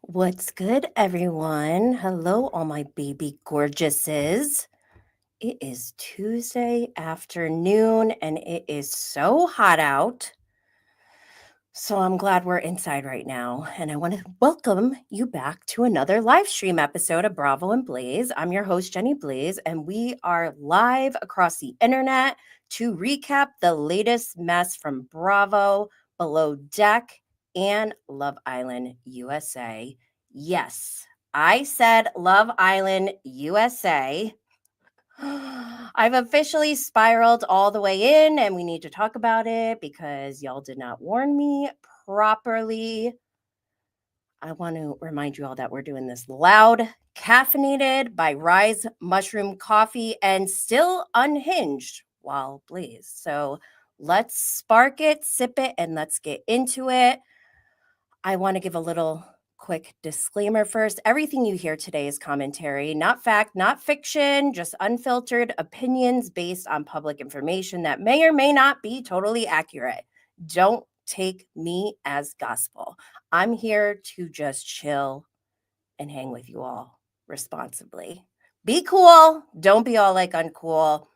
What's good, everyone? Hello, all my baby gorgeouses. It is Tuesday afternoon and it is so hot out. So I'm glad we're inside right now. And I want to welcome you back to another live stream episode of Bravo and Blaze. I'm your host, Jenny Blaze, and we are live across the internet to recap the latest mess from Bravo, Below Deck, and Love Island USA. Yes, I said Love Island USA. I've officially spiraled all the way in, and we need to talk about it because y'all did not warn me properly. I want to remind you all that we're doing this loud, caffeinated by Rise Mushroom Coffee, and still unhinged while Blaze. So let's spark it, sip it, and let's get into it. I want to give a little quick disclaimer first. Everything you hear today is commentary, not fact, not fiction, just unfiltered opinions based on public information that may or may not be totally accurate. Don't take me as gospel. I'm here to just chill and hang with you all responsibly. Be cool. Don't be all like uncool.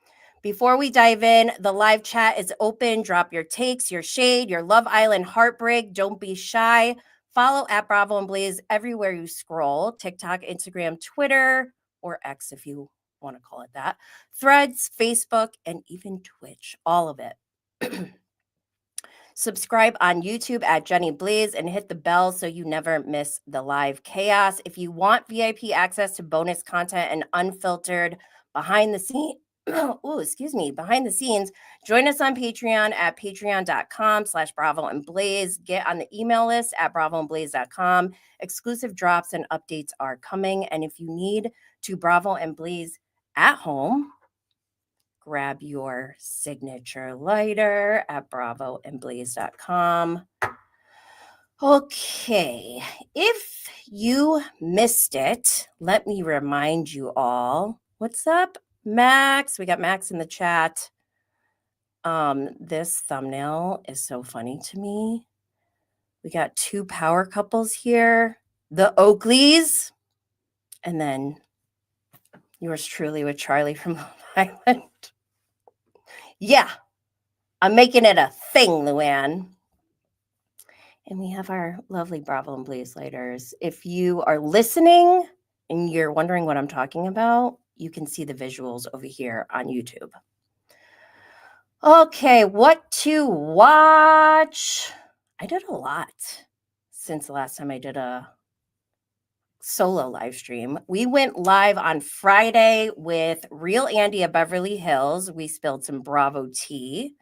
Before we dive in, the live chat is open. Drop your takes, your shade, your Love Island heartbreak. Don't be shy. Follow at Bravo and Blaze everywhere you scroll. TikTok, Instagram, Twitter, or X if you want to call it that. Threads, Facebook, and even Twitch. All of it. Subscribe on YouTube at Jenny Blaze and hit the bell so you never miss the live chaos. If you want VIP access to bonus content and unfiltered behind the scenes, behind the scenes, join us on Patreon at patreon.com/Bravo and Blaze. Get on the email list at bravoandblaze.com. Exclusive drops and updates are coming. And if you need to Bravo and Blaze at home, grab your signature lighter at bravoandblaze.com. Okay, if you missed it, let me remind you all. What's up, Max? We got Max in the chat. This thumbnail is so funny to me. We got two power couples here, the Oakleys, and then yours truly with Charlie from Love Island. Yeah, I'm making it a thing, Luann. And we have our lovely Bravo and Blaze lighters. If you are listening and you're wondering what I'm talking about, you can see the visuals over here on YouTube. Okay, what to watch? I did a lot since the last time I did a solo live stream. We went live on Friday with Real Andy of Beverly Hills. We spilled some Bravo tea.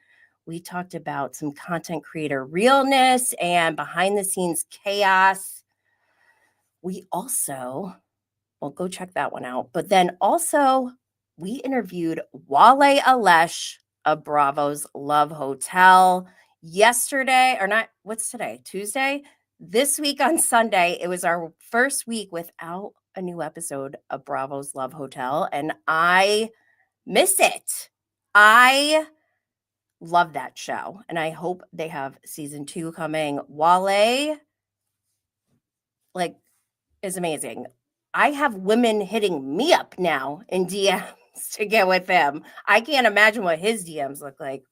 We talked about some content creator realness and behind the scenes chaos. We also, well, go check that one out. But then also we interviewed Wale Alesh of Bravo's Love Hotel yesterday, or not, what's today? Tuesday? This week on Sunday, it was our first week without a new episode of Bravo's Love Hotel, and I miss it. I love that show, and I hope they have season 2 coming. Wale, is amazing. I have women hitting me up now in DMs to get with him. I can't imagine what his DMs look like.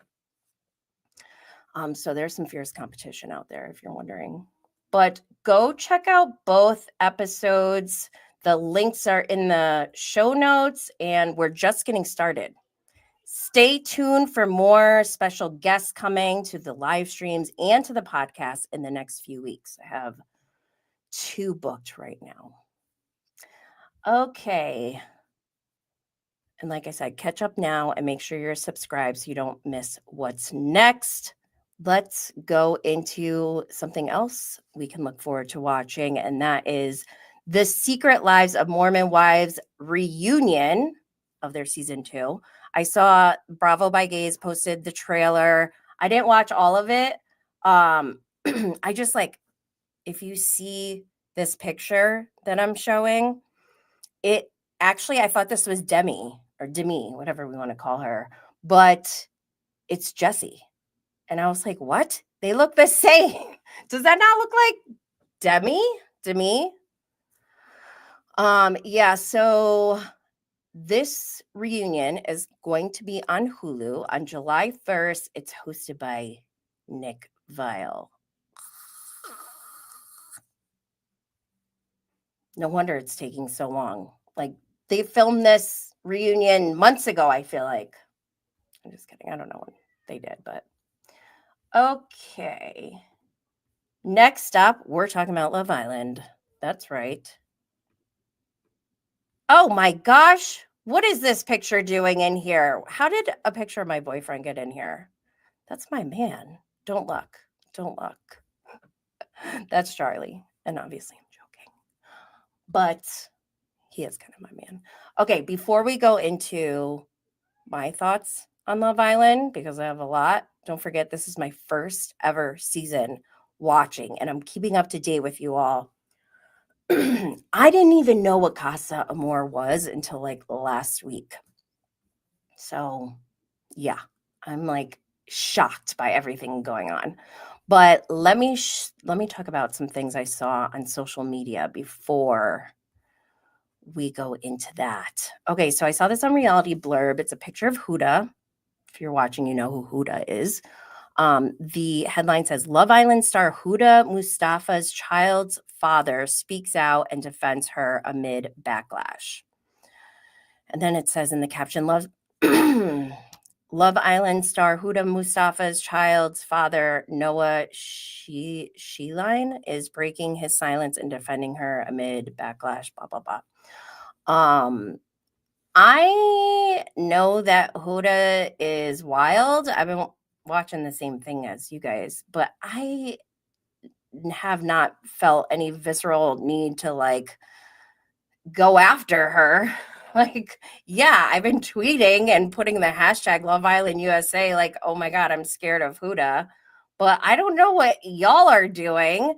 So there's some fierce competition out there, if you're wondering. But go check out both episodes. The links are in the show notes, and we're just getting started. Stay tuned for more special guests coming to the live streams and to the podcast in the next few weeks. I have 2 booked right now. Okay. And like I said, catch up now and make sure you're subscribed so you don't miss what's next. Let's go into something else we can look forward to watching, and that is The Secret Lives of Mormon Wives reunion of their season 2. I saw Bravo by Gaze posted the trailer. I didn't watch all of it. I just like, if you see this picture that I'm showing, it actually, I thought this was Demi, whatever we want to call her, but it's Jessie. And I was like, what? They look the same. Does that not look like Demi? Yeah, so this reunion is going to be on Hulu on July 1st. It's hosted by Nick Viall. No wonder it's taking so long. Like, they filmed this reunion months ago, I feel like. I'm just kidding. I don't know when they did, but okay. Next up, we're talking about Love Island. That's right. Oh my gosh. What is this picture doing in here? How did a picture of my boyfriend get in here? That's my man. Don't look. That's Charlie. And obviously I'm joking. But he is kind of my man. Okay, before we go into my thoughts on Love Island, because I have a lot, don't forget this is my first ever season watching, and I'm keeping up to date with you all. I didn't even know what Casa Amor was until like last week. So yeah, I'm like shocked by everything going on. But let me talk about some things I saw on social media before we go into that. Okay, so I saw this on Reality Blurb. It's a picture of Huda. If you're watching, you know who Huda is. The headline says, Love Island star Huda Mustafa's child's father speaks out and defends her amid backlash. And then it says in the caption, Love Island star Huda Mustafa's child's father, Noah Sheline, is breaking his silence and defending her amid backlash, blah, blah, blah. I know that Huda is wild. I've been watching the same thing as you guys, but I have not felt any visceral need to like go after her. Like, yeah, I've been tweeting and putting the hashtag Love Island USA, like, oh my God, I'm scared of Huda. But I don't know what y'all are doing.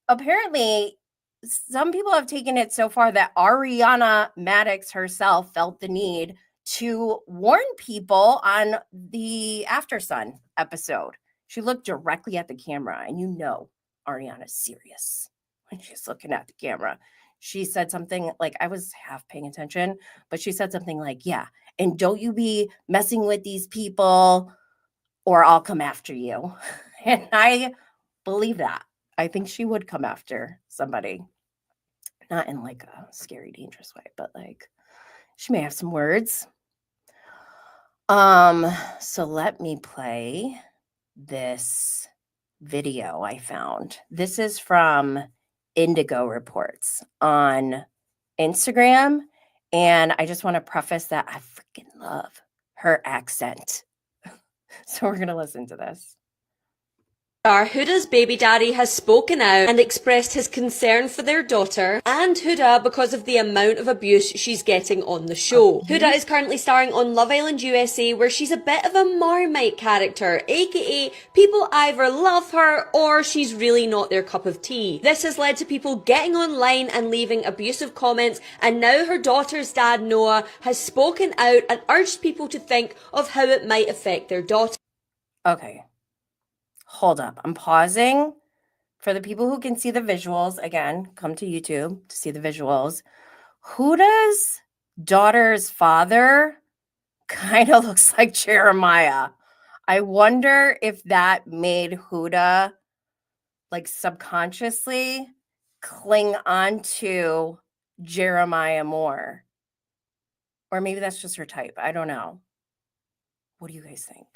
Apparently, some people have taken it so far that Ariana Madix herself felt the need to warn people on the After Sun episode. She looked directly at the camera, and you know Ariana's serious when she's looking at the camera. She said something like, I was half paying attention, but she said something like, yeah, and don't you be messing with these people or I'll come after you. And I believe that. I think she would come after somebody. Not in like a scary, dangerous way, but like she may have some words. So let me play this video I found. This is from Indigo Reports on Instagram. And I just want to preface that I freaking love her accent. So we're going to listen to this. Huda's baby daddy has spoken out and expressed his concern for their daughter and Huda because of the amount of abuse she's getting on the show. Huda is currently starring on Love Island USA, where she's a bit of a Marmite character, aka people either love her or she's really not their cup of tea. This has led to people getting online and leaving abusive comments, and now her daughter's dad Noah has spoken out and urged people to think of how it might affect their daughter. Okay. Hold up. I'm pausing for the people who can see the visuals. Again, come to YouTube to see the visuals. Huda's daughter's father kind of looks like Jeremiah. I wonder if that made Huda like subconsciously cling on to Jeremiah more. Or maybe that's just her type. I don't know. What do you guys think?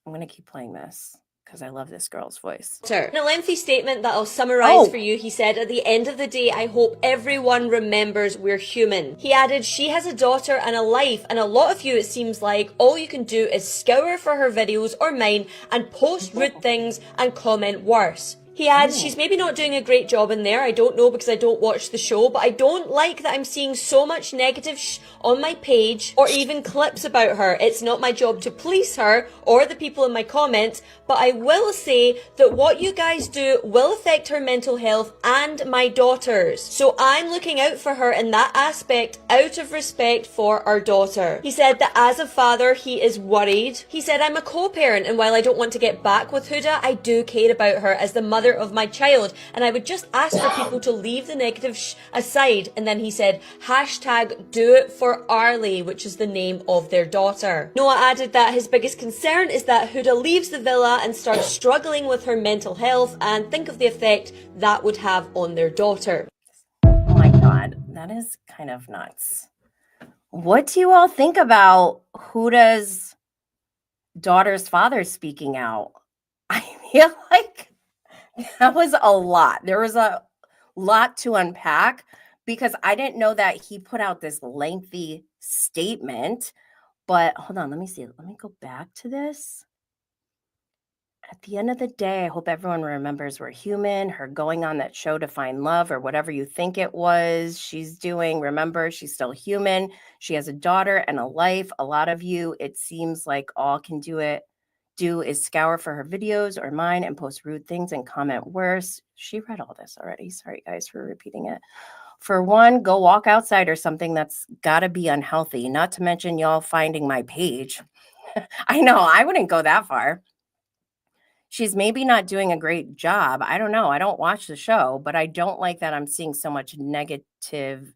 I'm going to keep playing this because I love this girl's voice. In a lengthy statement that I'll summarise for you, he said, at the end of the day, I hope everyone remembers we're human. He added, she has a daughter and a life, and a lot of you, it seems like, all you can do is scour for her videos or mine and post rude things and comment worse. He adds, she's maybe not doing a great job in there. I don't know because I don't watch the show, but I don't like that I'm seeing so much negative on my page or even clips about her. It's not my job to police her or the people in my comments, but I will say that what you guys do will affect her mental health and my daughter's. So I'm looking out for her in that aspect out of respect for our daughter. He said that as a father, he is worried. He said, I'm a co-parent, and while I don't want to get back with Huda, I do care about her as the mother of my child, and I would just ask for people to leave the negative aside. And then he said, hashtag do it for Arlie, which is the name of their daughter. Noah added that his biggest concern is that Huda leaves the villa and starts struggling with her mental health, and think of the effect that would have on their daughter. Oh my God, that is kind of nuts. What do you all think about Huda's daughter's father speaking out? I feel like that was a lot. There was a lot to unpack because I didn't know that he put out this lengthy statement. But hold on, let me see. Let me go back to this. At the end of the day, I hope everyone remembers we're human. Her going on that show to find love or whatever you think it was she's doing. Remember, she's still human. She has a daughter and a life. A lot of you, it seems like all can do is scour for her videos or mine and post rude things and comment worse. She read all this already. Sorry, guys, for repeating it. For one, go walk outside or something. That's got to be unhealthy. Not to mention y'all finding my page. I know, I wouldn't go that far. She's maybe not doing a great job. I don't know. I don't watch the show, but I don't like that I'm seeing so much negative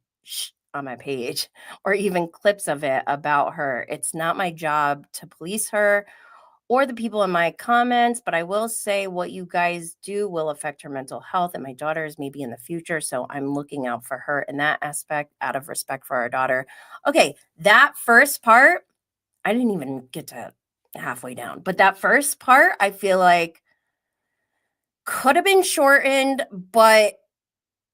on my page or even clips of it about her. It's not my job to police her or the people in my comments, but I will say what you guys do will affect her mental health and my daughter's maybe in the future. So I'm looking out for her in that aspect out of respect for our daughter. Okay, that first part, I didn't even get to halfway down, but that first part I feel like could have been shortened, but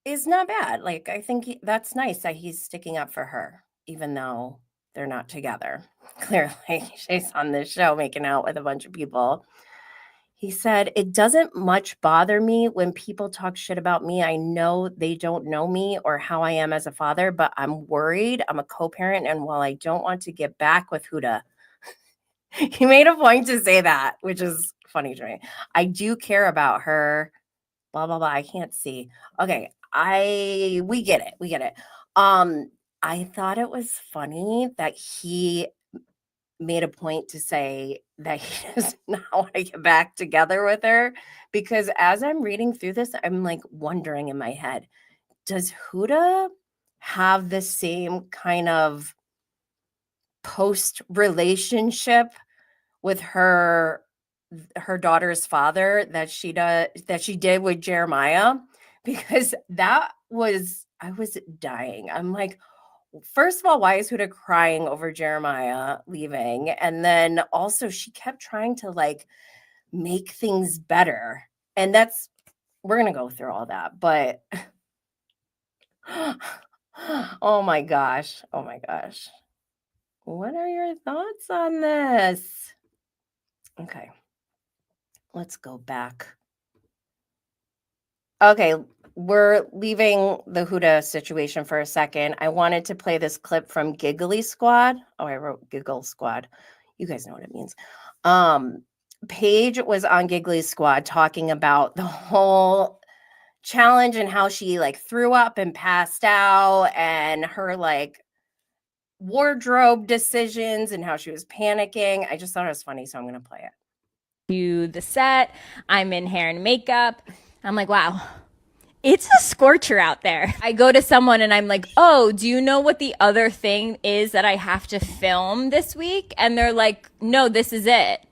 is not bad. Like, I think that's nice that he's sticking up for her, even though they're not together. Clearly, she's on this show making out with a bunch of people. He said, it doesn't much bother me when people talk shit about me. I know they don't know me or how I am as a father, but I'm worried. I'm a co-parent, and while I don't want to get back with Huda, he made a point to say that, which is funny to me. I do care about her, blah, blah, blah. I can't see. Okay. We get it. We get it. I thought it was funny that he made a point to say that he does not want to get back together with her, because as I'm reading through this, I'm like wondering in my head, does Huda have the same kind of post-relationship with her daughter's father that she did with Jeremiah? Because I was dying. I'm like, first of all, why is Huda crying over Jeremiah leaving? And then also she kept trying to like make things better. And we're going to go through all that, but oh my gosh. Oh my gosh. What are your thoughts on this? Okay. Let's go back. Okay, we're leaving the Huda situation for a second. I wanted to play this clip from Giggly Squad. Oh, I wrote Giggle Squad. You guys know what it means. Paige was on Giggly Squad talking about the whole challenge and how she like threw up and passed out and her like wardrobe decisions and how she was panicking. I just thought it was funny, so I'm going to play it. To the set, I'm in hair and makeup. I'm like, wow, it's a scorcher out there. I go to someone and I'm like, oh, do you know what the other thing is that I have to film this week? And they're like, no, this is it.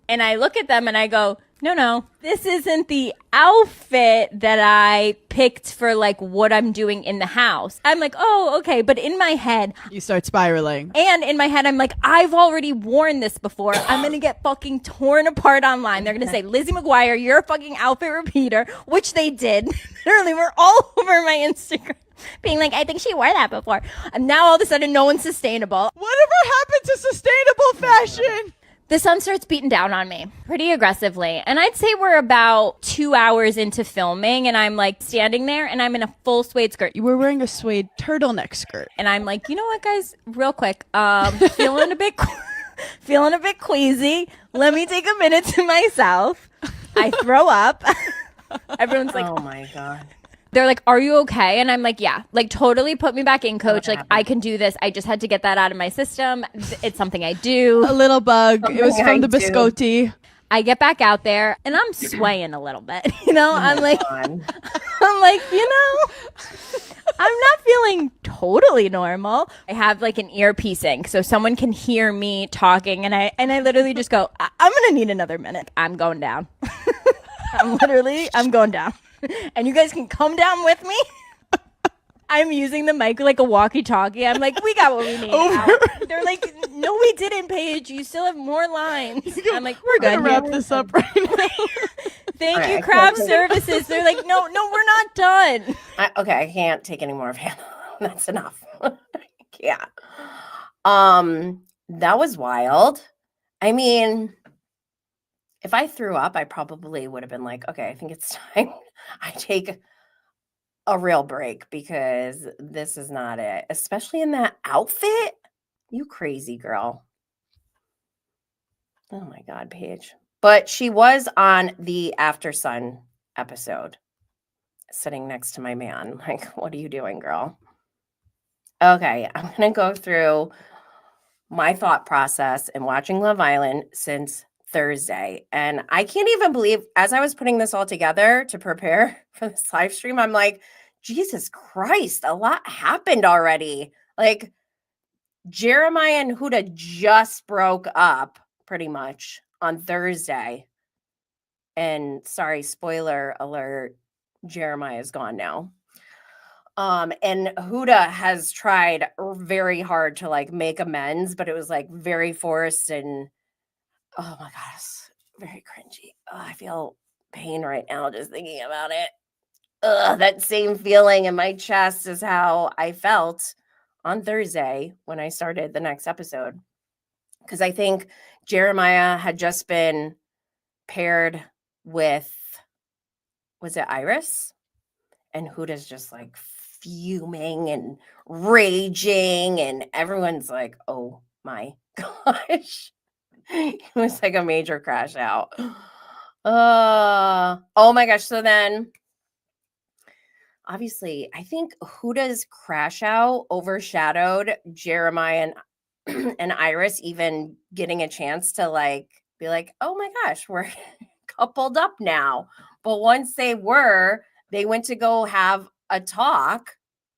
And I look at them and I go, no, this isn't the outfit that I picked for like what I'm doing in the house. I'm like, oh, okay. But in my head, you start spiraling. And in my head, I'm like, I've already worn this before. I'm going to get fucking torn apart online. They're going to say, Lizzie McGuire, you're a fucking outfit repeater, which they did. Literally, we're all over my Instagram being like, I think she wore that before. And now all of a sudden, no one's sustainable. Whatever happened to sustainable fashion? The sun starts beating down on me pretty aggressively. And I'd say we're about 2 hours into filming, and I'm like standing there and I'm in a full suede skirt. You were wearing a suede turtleneck skirt. And I'm like, you know what, guys, real quick, feeling a bit queasy. Let me take a minute to myself. I throw up. Everyone's like, oh my God. They're like, are you okay? And I'm like, yeah, like totally put me back in, coach. Like, I can do this. I just had to get that out of my system. It's something I do. A little bug. It was Something from I the do. biscotti. I get back out there and I'm swaying a little bit. You know, I'm like, God. I'm like, you know, I'm not feeling totally normal. I have like an earpiece in, so someone can hear me talking, and I literally just go, I'm gonna need another minute. I'm going down. I'm going down. And you guys can come down with me. I'm using the mic like a walkie-talkie. I'm like, we got what we need. They're like, no, we didn't, Paige. You still have more lines. I'm like, we're Gonna good. wrap this up right now. Thank Okay, you, craft services. They're like, no, we're not done. I can't take any more of Hannah. That's enough. Yeah. That was wild. I mean, if I threw up, I probably would have been like, okay, I think it's time I take a real break, because this is not it. Especially in that outfit. You crazy girl. Oh my God, Paige. But she was on the After Sun episode, sitting next to my man. Like, what are you doing, girl? Okay, I'm going to go through my thought process in watching Love Island since Thursday. And I can't even believe, as I was putting this all together to prepare for this live stream, I'm like, Jesus Christ, a lot happened already. Like, Jeremiah and Huda just broke up pretty much on Thursday. And sorry, spoiler alert, Jeremiah is gone now. And Huda has tried very hard to like make amends, but it was like very forced, and oh my gosh, very cringy. Oh, I feel pain right now just thinking about it. That same feeling in my chest is how I felt on Thursday when I started the next episode. Because I think Jeremiah had just been paired with, was it Iris? And Huda's just like fuming and raging, and everyone's like, oh my gosh. It was like a major crash out. Oh my gosh. So then obviously I think Huda's crash out overshadowed Jeremiah and Iris even getting a chance to like be like, oh my gosh, we're coupled up now. But once they went to go have a talk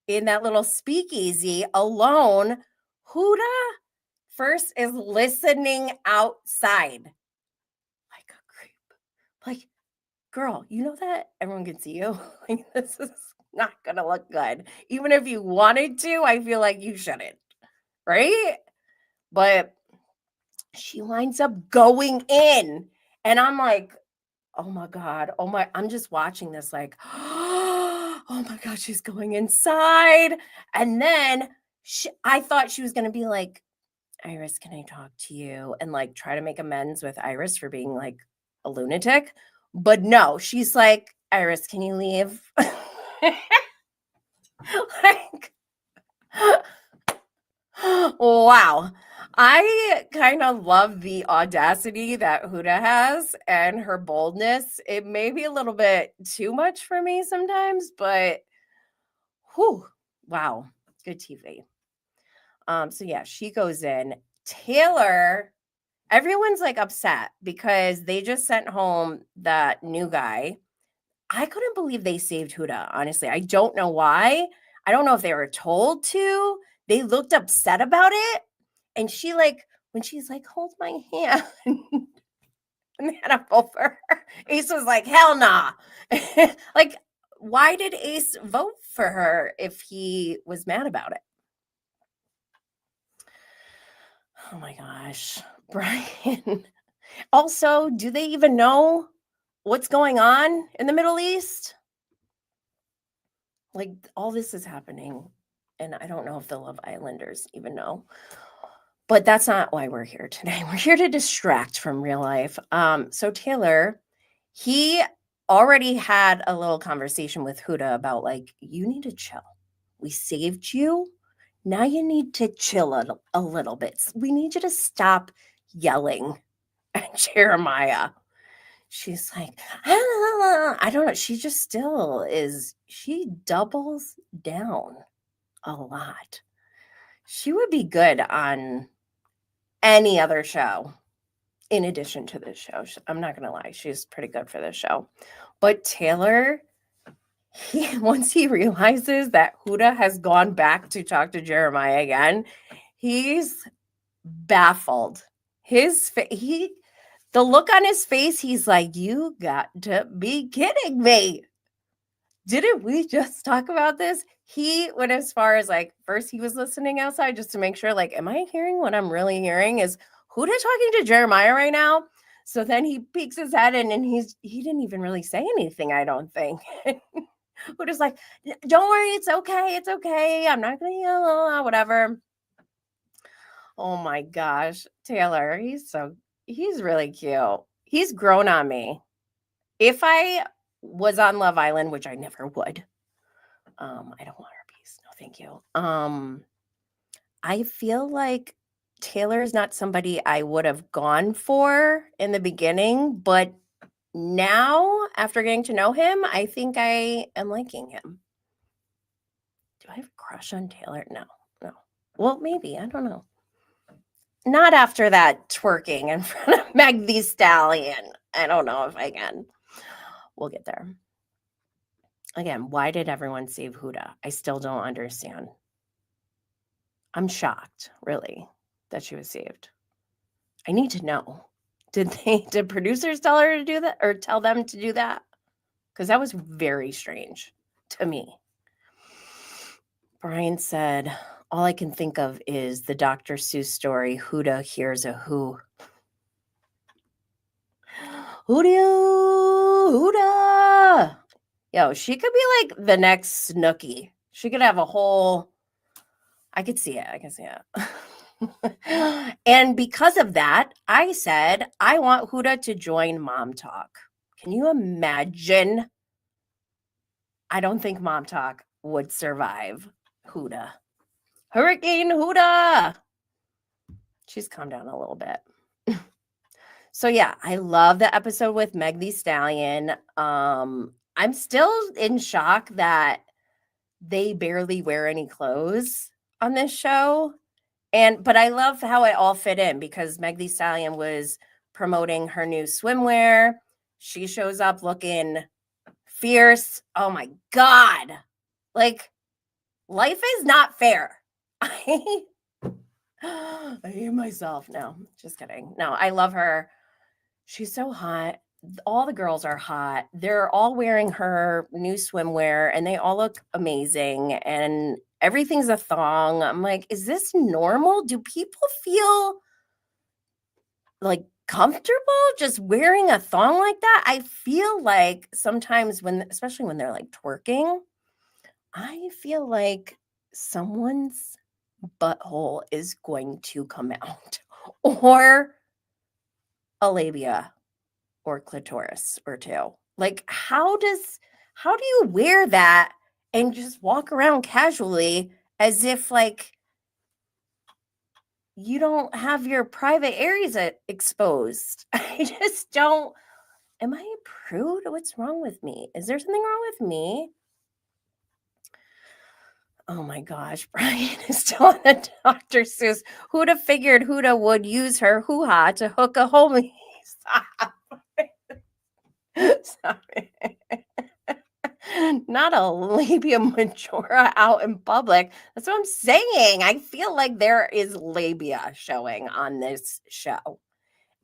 in that little speakeasy alone. Huda first is listening outside like a creep. Like, girl, you know that everyone can see you? Like, this is not going to look good. Even if you wanted to, I feel like you shouldn't, right? But she winds up going in, and I'm like, oh my God. I'm just watching this like, oh my God, she's going inside. And then I thought she was going to be like, Iris, can I talk to you? And like try to make amends with Iris for being like a lunatic. But no, she's like, Iris, can you leave? Like, wow. I kind of love the audacity that Huda has and her boldness. It may be a little bit too much for me sometimes, but whew, wow, good TV. So yeah, she goes in. Taylor, everyone's like upset because they just sent home that new guy. I couldn't believe they saved Huda, honestly. I don't know why. I don't know if they were told to. They looked upset about it. And she like, when she's like, hold my hand. And they had a vote for her. Ace was like, hell nah. Like, why did Ace vote for her if he was mad about it? Oh my gosh. Brian. Also, do they even know what's going on in the Middle East? Like, all this is happening, and I don't know if the Love Islanders even know. But that's not why we're here today. We're here to distract from real life. So Taylor, he already had a little conversation with Huda about like, you need to chill. We saved you. Now you need to chill a little bit. We need you to stop yelling at Jeremiah. She's like, I don't know. She just still is. She doubles down a lot. She would be good on any other show in addition to this show. I'm not going to lie. She's pretty good for this show. But Taylor, once he realizes that Huda has gone back to talk to Jeremiah again, he's baffled. The look on his face, he's like, you got to be kidding me. Didn't we just talk about this? He went as far as like, first he was listening outside just to make sure, like, am I hearing what I'm really hearing? Is Huda talking to Jeremiah right now? So then he peeks his head in and he didn't even really say anything, I don't think. Huda's like, don't worry, it's okay. It's okay. I'm not going to yell, whatever. Oh my gosh. Taylor, he's really cute. He's grown on me. If I was on Love Island, which I never would, I don't want herpes. No, thank you. I feel like Taylor is not somebody I would have gone for in the beginning, but now, after getting to know him, I think I am liking him. Do I have a crush on Taylor? No. Well, maybe. I don't know. Not after that twerking in front of McBee Stallion. I don't know if I can. We'll get there. Again, why did everyone save Huda? I still don't understand. I'm shocked, really, that she was saved. I need to know. Did producers tell her to do that or tell them to do that? Because that was very strange to me. Brian said, all I can think of is the Dr. Seuss story, Huda hears a who. Huda! Yo, she could be like the next Snooki. She could have a whole... I could see it. And because of that, I said, I want Huda to join Mom Talk. Can you imagine? I don't think Mom Talk would survive Huda. Hurricane Huda! She's calmed down a little bit. So yeah, I love the episode with Meg Thee Stallion. I'm still in shock that they barely wear any clothes on this show. But I love how it all fit in because Meg Thee Stallion was promoting her new swimwear. She shows up looking fierce. Oh my God. Like, life is not fair. I hate myself. No, just kidding. No, I love her. She's so hot. All the girls are hot. They're all wearing her new swimwear and they all look amazing. And everything's a thong. I'm like, is this normal? Do people feel like comfortable just wearing a thong like that? I feel like sometimes especially when they're like twerking, I feel like someone's butthole is going to come out or a labia or clitoris or two. Like, how do you wear that and just walk around casually as if like you don't have your private areas exposed? I just don't. Am I a prude? What's wrong with me? Is there something wrong with me? Oh my gosh, Brian is still on the Dr. Seuss. Who'd have figured Huda would use her hoo-ha to hook a homie? Stop. Sorry. Not a labia majora out in public. That's what I'm saying. I feel like there is labia showing on this show.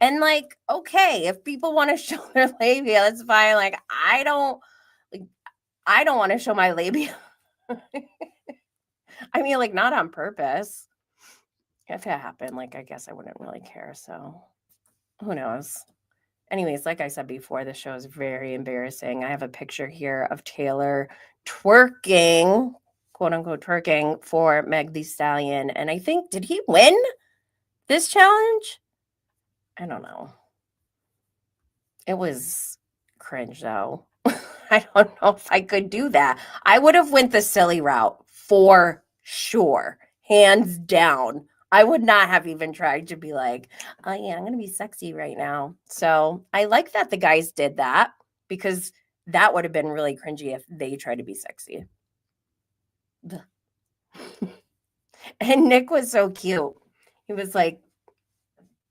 And like, okay, if people want to show their labia, that's fine. Like, I don't want to show my labia. I mean, like, not on purpose. If it happened, like, I guess I wouldn't really care. So who knows? Anyways, like I said before, the show is very embarrassing. I have a picture here of Taylor twerking, quote unquote twerking, for Meg Thee Stallion. And I think, did he win? This challenge, I don't know. It was cringe though. I don't know if I could do that. I would have went the silly route for sure, hands down. I would not have even tried to be like, oh yeah, I'm gonna be sexy right now. So I like that the guys did that because that would have been really cringy if they tried to be sexy. And Nick was so cute. He was like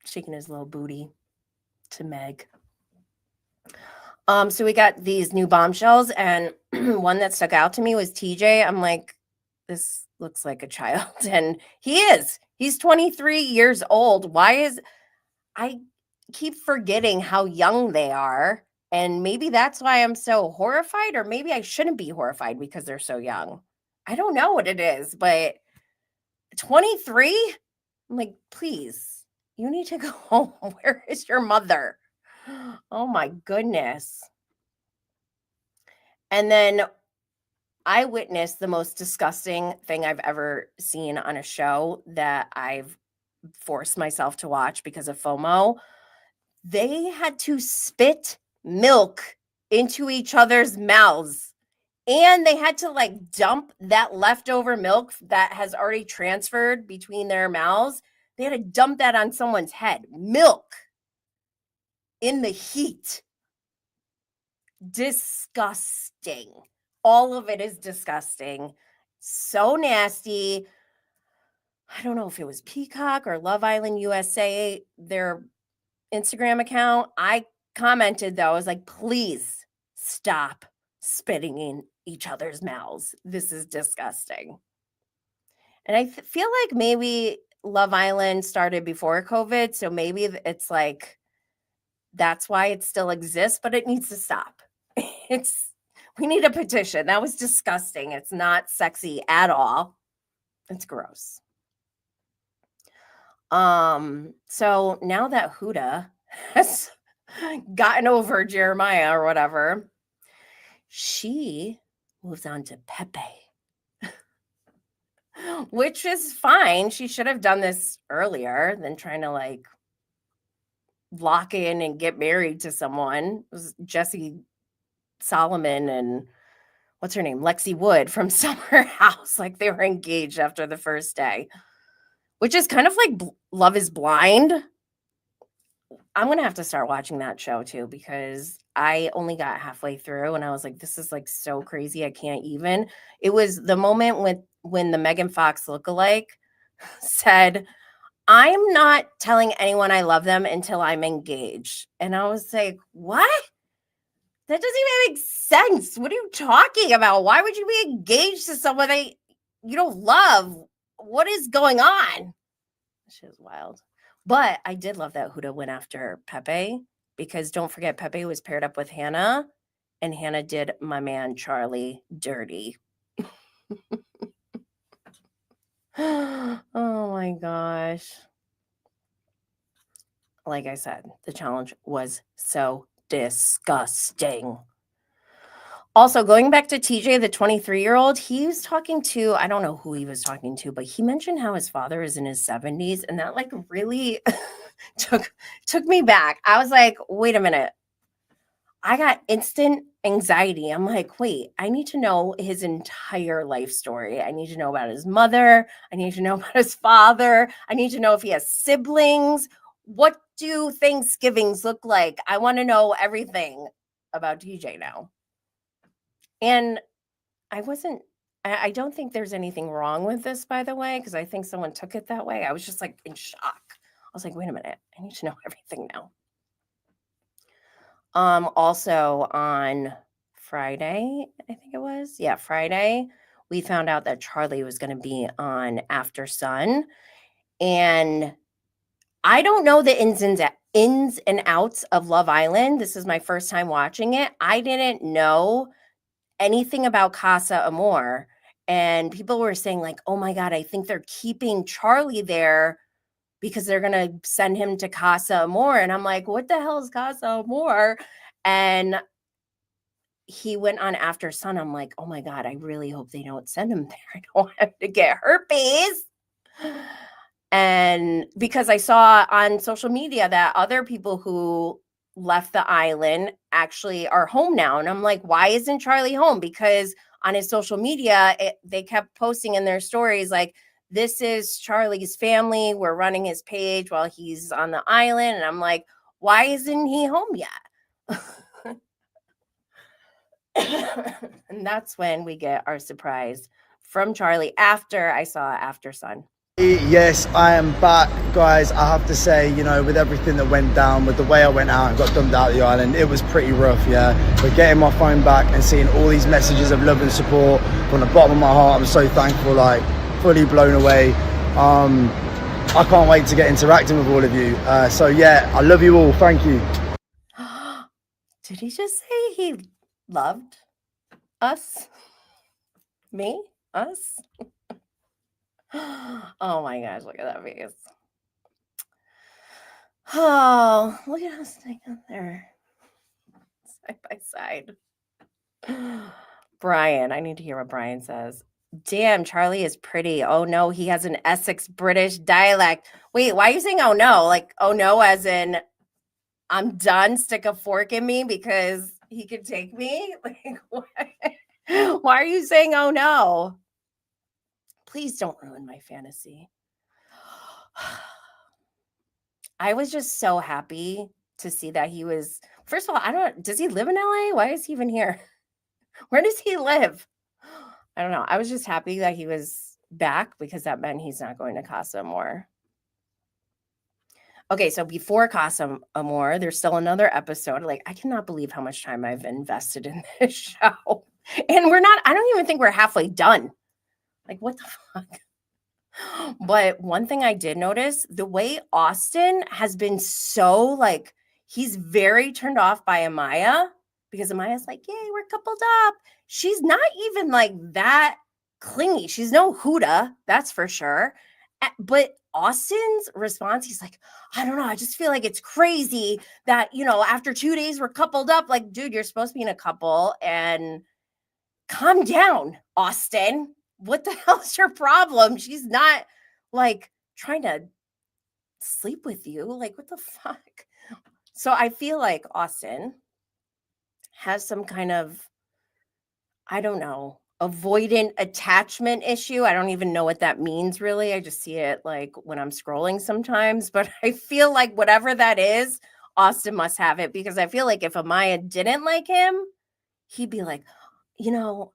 shaking his little booty to Meg. So we got these new bombshells, and one that stuck out to me was TJ. I'm like, this looks like a child, and he is. He's 23 years old. I keep forgetting how young they are, and maybe that's why I'm so horrified, or maybe I shouldn't be horrified because they're so young. I don't know what it is, but 23? I'm like, please, you need to go home. Where is your mother? Oh my goodness. And then I witnessed the most disgusting thing I've ever seen on a show that I've forced myself to watch because of FOMO. They had to spit milk into each other's mouths. And they had to like dump that leftover milk that has already transferred between their mouths. They had to dump that on someone's head. Milk in the heat. Disgusting. All of it is disgusting. So nasty. I don't know if it was Peacock or Love Island USA, their Instagram account. I commented though, I was like, please stop spitting in each other's mouths. This is disgusting. And I feel like maybe Love Island started before COVID. So maybe it's like, that's why it still exists, but it needs to stop. We need a petition. That was disgusting. It's not sexy at all. It's gross. So now that Huda has gotten over Jeremiah or whatever, she moves on to Pepe. Which is fine. She should have done this earlier than trying to like lock in and get married to someone. It was Jesse Solomon and what's her name? Lexi Wood from Summer House. Like they were engaged after the first day, which is kind of like Love is Blind. I'm going to have to start watching that show too, because I only got halfway through and I was like, this is like so crazy. I can't even. It was the moment when the Megan Fox lookalike said, I'm not telling anyone I love them until I'm engaged. And I was like, what? That doesn't even make sense. What are you talking about? Why would you be engaged to someone that you don't love? What is going on? Shit is wild. But I did love that Huda went after Pepe, because don't forget, Pepe was paired up with Hannah, and Hannah did my man Charlie dirty. Oh my gosh. Like I said, the challenge was so disgusting. Also, going back to TJ, the 23-year-old, he was talking to, I don't know who he was talking to, but he mentioned how his father is in his 70s, and that like really took me back. I was like, wait a minute. I got instant anxiety. I'm like, wait, I need to know his entire life story. I need to know about his mother. I need to know about his father. I need to know if he has siblings. What do Thanksgivings look like? I want to know everything about TJ now. And I don't think there's anything wrong with this, by the way, because I think someone took it that way. I was just like in shock. I was like, wait a minute, I need to know everything now. Also on Friday, I think it was. Yeah, Friday, we found out that Charlie was going to be on After Sun. And I don't know the ins and outs of Love Island. This is my first time watching it. I didn't know anything about Casa Amor. And people were saying like, oh my God, I think they're keeping Charlie there because they're going to send him to Casa Amor. And I'm like, what the hell is Casa Amor? And he went on After Sun. I'm like, oh my God, I really hope they don't send him there. I don't want him to get herpes. And because I saw on social media that other people who left the island actually are home now. And I'm like, why isn't Charlie home? Because on his social media, they kept posting in their stories like, this is Charlie's family. We're running his page while he's on the island. And I'm like, why isn't he home yet? And that's when we get our surprise from Charlie after I saw After Sun. Yes, I am back, guys. I have to say, you know, with everything that went down, with the way I went out and got dumped out of the island, it was pretty rough, yeah. But getting my phone back and seeing all these messages of love and support from the bottom of my heart, I'm so thankful, like, fully blown away. I can't wait to get interacting with all of you. So yeah, I love you all. Thank you. Did he just say he loved us? Me? Us? Oh my gosh, look at that face. Oh, look at us together. Side by side. Brian, I need to hear what Brian says. Damn, Charlie is pretty. Oh no, he has an Essex British dialect. Wait, why are you saying oh no? Like, oh no, as in I'm done, stick a fork in me because he could take me? Like, why are you saying oh no? Please don't ruin my fantasy. I was just so happy to see that he was, first of all, does he live in LA? Why is he even here? Where does he live? I don't know. I was just happy that he was back because that meant he's not going to Casa Amor. Okay, so before Casa Amor, there's still another episode. Like, I cannot believe how much time I've invested in this show. And I don't even think we're halfway done. Like, what the fuck? But one thing I did notice, the way Austin has been so, like, he's very turned off by Amaya because Amaya's like, yay, we're coupled up. She's not even, like, that clingy. She's no Huda, that's for sure. But Austin's response, he's like, I don't know. I just feel like it's crazy that, you know, after 2 days we're coupled up. Like, dude, you're supposed to be in a couple and calm down, Austin. What the hell's your problem? She's not like trying to sleep with you. Like, what the fuck? So I feel like Austin has some kind of, I don't know, avoidant attachment issue. I don't even know what that means, really. I just see it like when I'm scrolling sometimes. But I feel like whatever that is, Austin must have it because I feel like if Amaya didn't like him, he'd be like, you know,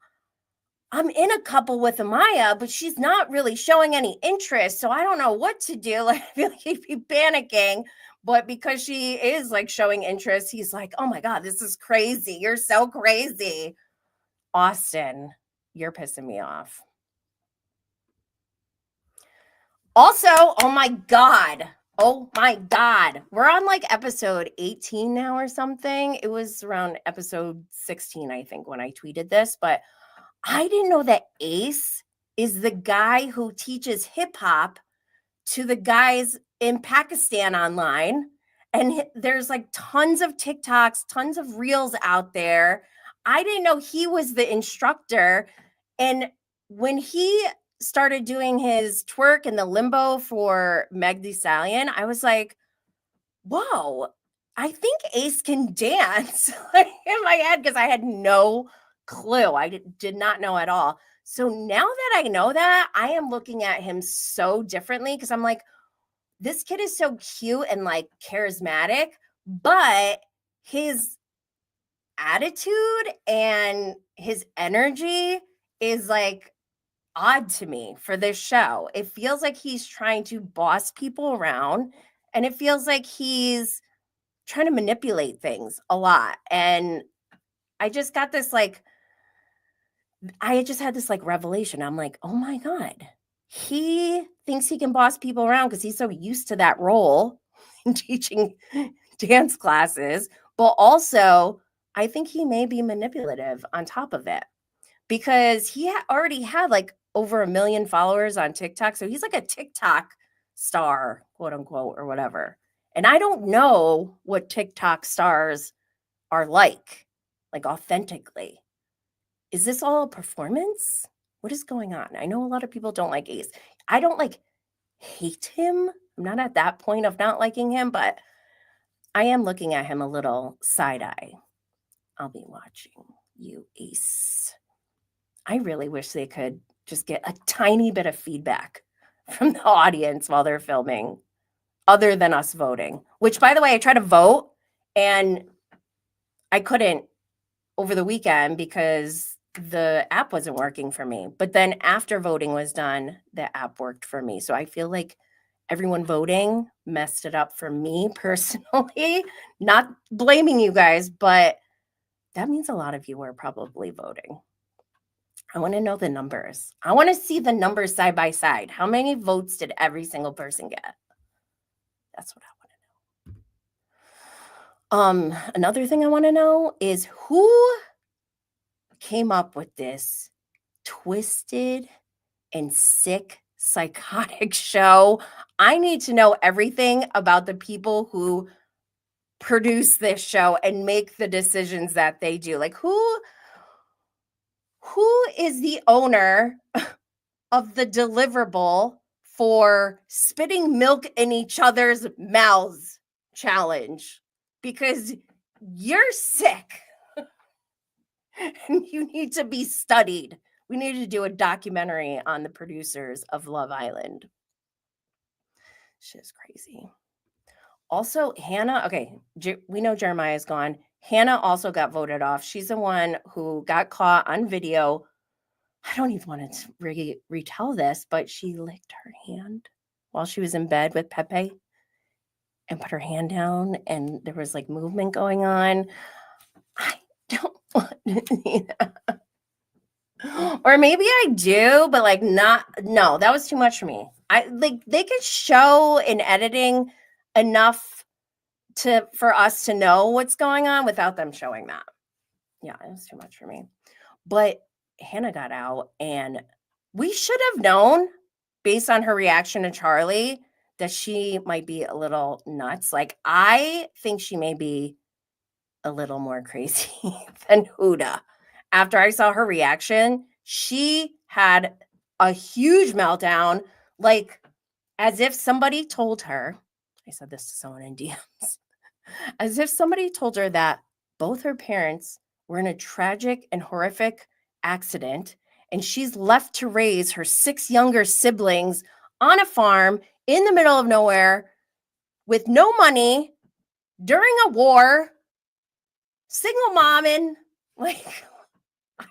I'm in a couple with Amaya, but she's not really showing any interest. So I don't know what to do. Like, I feel like he'd be panicking. But because she is like showing interest, he's like, oh my God, this is crazy. You're so crazy. Austin, you're pissing me off. Also, oh my God. We're on like episode 18 now or something. It was around episode 16, I think, when I tweeted this. But I didn't know that Ace is the guy who teaches hip hop to the guys in Pakistan online. And there's like tons of TikToks, tons of reels out there. I didn't know he was the instructor. And when he started doing his twerk in the limbo for Meg Thee Stallion, I was like, whoa, I think Ace can dance in my head because I had no clue. I did not know at all. So now that I know that, I am looking at him so differently because I'm like, this kid is so cute and like charismatic, but his attitude and his energy is like odd to me for this show. It feels like he's trying to boss people around and it feels like he's trying to manipulate things a lot. And I just got this like, I just had this like revelation. I'm like, oh my God, he thinks he can boss people around because he's so used to that role in teaching dance classes. But also, I think he may be manipulative on top of it because he already had like over 1 million followers on TikTok. So he's like a TikTok star, quote unquote, or whatever. And I don't know what TikTok stars are like authentically. Is this all a performance? What is going on? I know a lot of people don't like Ace. I don't like hate him. I'm not at that point of not liking him, but I am looking at him a little side eye. I'll be watching you, Ace. I really wish they could just get a tiny bit of feedback from the audience while they're filming, other than us voting. Which, by the way, I tried to vote and I couldn't over the weekend because the app wasn't working for me. But then after voting was done, the app worked for me. So I feel like everyone voting messed it up for me personally. Not blaming you guys, but that means a lot of you are probably voting. I want to know the numbers. I want to see the numbers side by side. How many votes did every single person get? That's what I want to know. Another thing I want to know is who came up with this twisted and sick psychotic show. I need to know everything about the people who produce this show and make the decisions that they do. Like who is the owner of the deliverable for spitting milk in each other's mouths challenge? Because you're sick and you need to be studied. We need to do a documentary on the producers of Love Island. Shit's crazy. Also, Hannah, okay, we know Jeremiah's gone. Hannah also got voted off. She's the one who got caught on video. I don't even want to retell this, but she licked her hand while she was in bed with Pepe and put her hand down, and there was like movement going on. I don't want to see that. Or maybe I do, but like no, that was too much for me. They could show in editing enough for us to know what's going on without them showing that. Yeah, it was too much for me. But Hannah got out, and we should have known based on her reaction to Charlie that she might be a little nuts. Like, I think she may be a little more crazy than Huda. After I saw her reaction, she had a huge meltdown, like as if somebody told her, I said this to someone in DMs, as if somebody told her that both her parents were in a tragic and horrific accident, and she's left to raise her 6 younger siblings on a farm in the middle of nowhere with no money during a war, single momming. Like,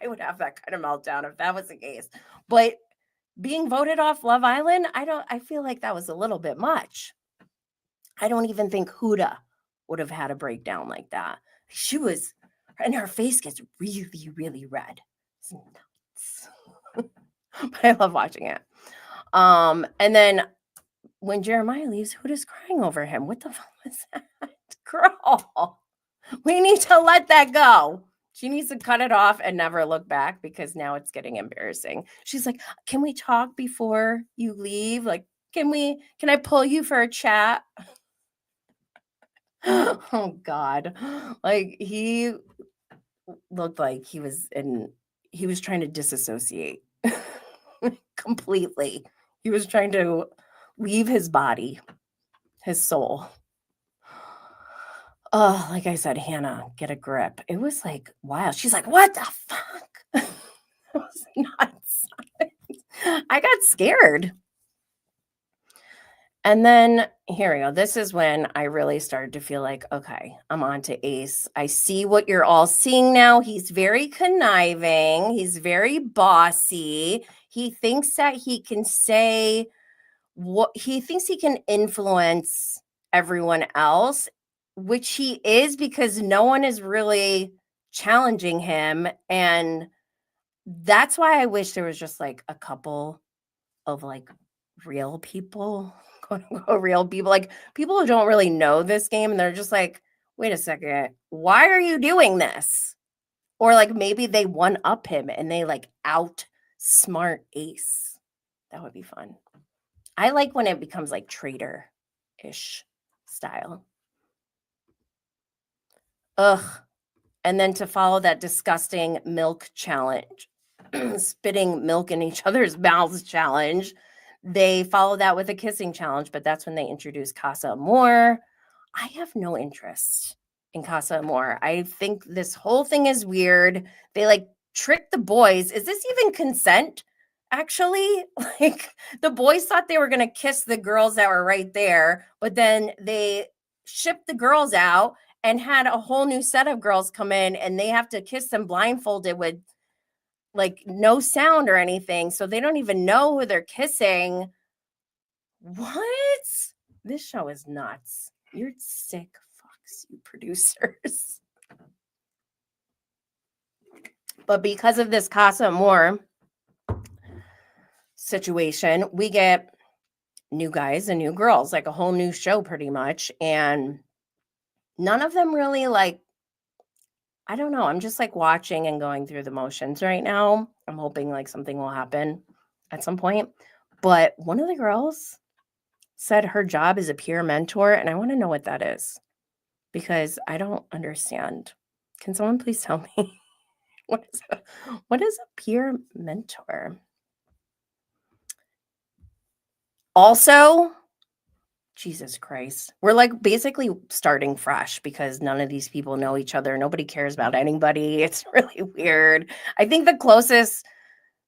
I would have that kind of meltdown if that was the case. But being voted off Love Island, I feel like that was a little bit much. I don't even think Huda would have had a breakdown like that. She was, and her face gets really, really red. It's nuts. But I love watching it. And then when Jeremiah leaves, Huda's crying over him. What the fuck was that? Girl, we need to let that go. She needs to cut it off and never look back, because now it's getting embarrassing. She's like, can we talk before you leave? Like, can I pull you for a chat? Oh God. Like, he looked like he was trying to disassociate completely. He was trying to leave his body, his soul. Oh, like I said, Hannah, get a grip. It was like, wow. She's like, what the fuck? It was nuts. I got scared. And then here we go. This is when I really started to feel like, okay, I'm on to Ace. I see what you're all seeing now. He's very conniving. He's very bossy. He thinks that he can say what he thinks he can influence everyone else, which he is, because no one is really challenging him. And that's why I wish there was just like a couple of like real people, quote unquote, real people, like people who don't really know this game. And they're just like, wait a second, why are you doing this? Or like maybe they one up him and they like outsmart Ace. That would be fun. I like when it becomes like traitor-ish style. Ugh. And then to follow that disgusting milk challenge, spitting milk in each other's mouths challenge, They follow that with a kissing challenge, but that's when they introduced Casa Amor. I have no interest in Casa Amor. I think this whole thing is weird. They like trick the boys. Is this even consent? Actually, like the boys thought they were going to kiss the girls that were right there, but then they shipped the girls out and had a whole new set of girls come in and they have to kiss them blindfolded with like no sound or anything. So they don't even know who they're kissing. What? This show is nuts. You're sick fucks, you producers. But because of this Casa Amor situation, we get new guys and new girls, like a whole new show pretty much. And none of them really like, I don't know. I'm just like watching and going through the motions right now. I'm hoping like something will happen at some point. But one of the girls said her job is a peer mentor. And I want to know what that is because I don't understand. Can someone please tell me what is a peer mentor? Also, Jesus Christ, we're like basically starting fresh because none of these people know each other. Nobody cares about anybody. It's really weird. I think the closest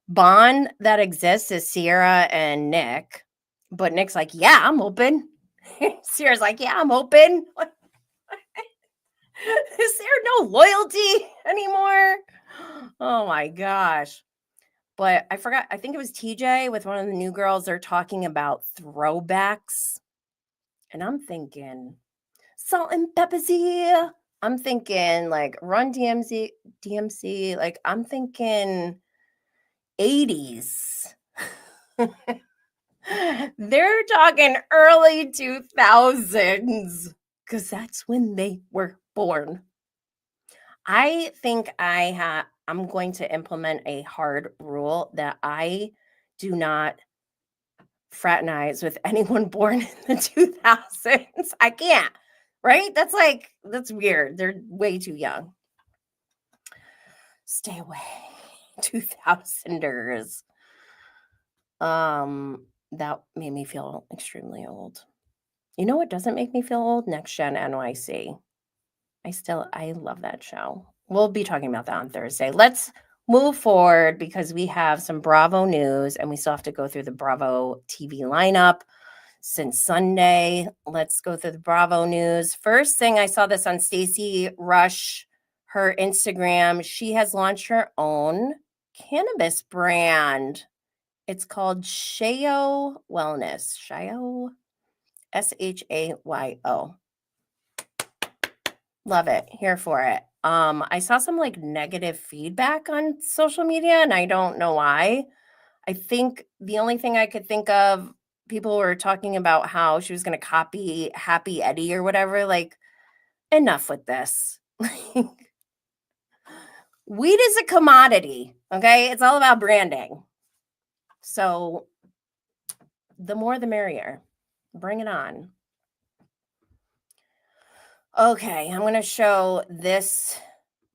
bond that exists is Sierra and Nick. But Nick's like, yeah, I'm open. Sierra's like, yeah, I'm open. Is there no loyalty anymore? Oh my gosh. But I forgot, I think it was TJ with one of the new girls. They're talking about throwbacks. And I'm thinking Salt and Peppersy. I'm thinking like Run DMC. Like I'm thinking 80s. They're talking early 2000s because that's when they were born. I think I'm going to implement a hard rule that I do not fraternize with anyone born in the 2000s. I can't, right? That's weird. They're way too young. Stay away, 2000ers. That made me feel extremely old. You know what doesn't make me feel old? Next Gen NYC. I love that show. We'll be talking about that on Thursday. Let's move forward because we have some Bravo news and we still have to go through the Bravo TV lineup since Sunday. Let's go through the Bravo news. First thing, I saw this on Stacey Rusch, her Instagram. She has launched her own cannabis brand. It's called Shayo Wellness. Shayo, SHAYO. Love it. Here for it. I saw some like negative feedback on social media and I don't know why. I think the only thing I could think of, people were talking about how she was going to copy Happy Eddie or whatever. Like, enough with this. Weed is a commodity. Okay. It's all about branding. So the more the merrier. Bring it on. Okay, I'm going to show this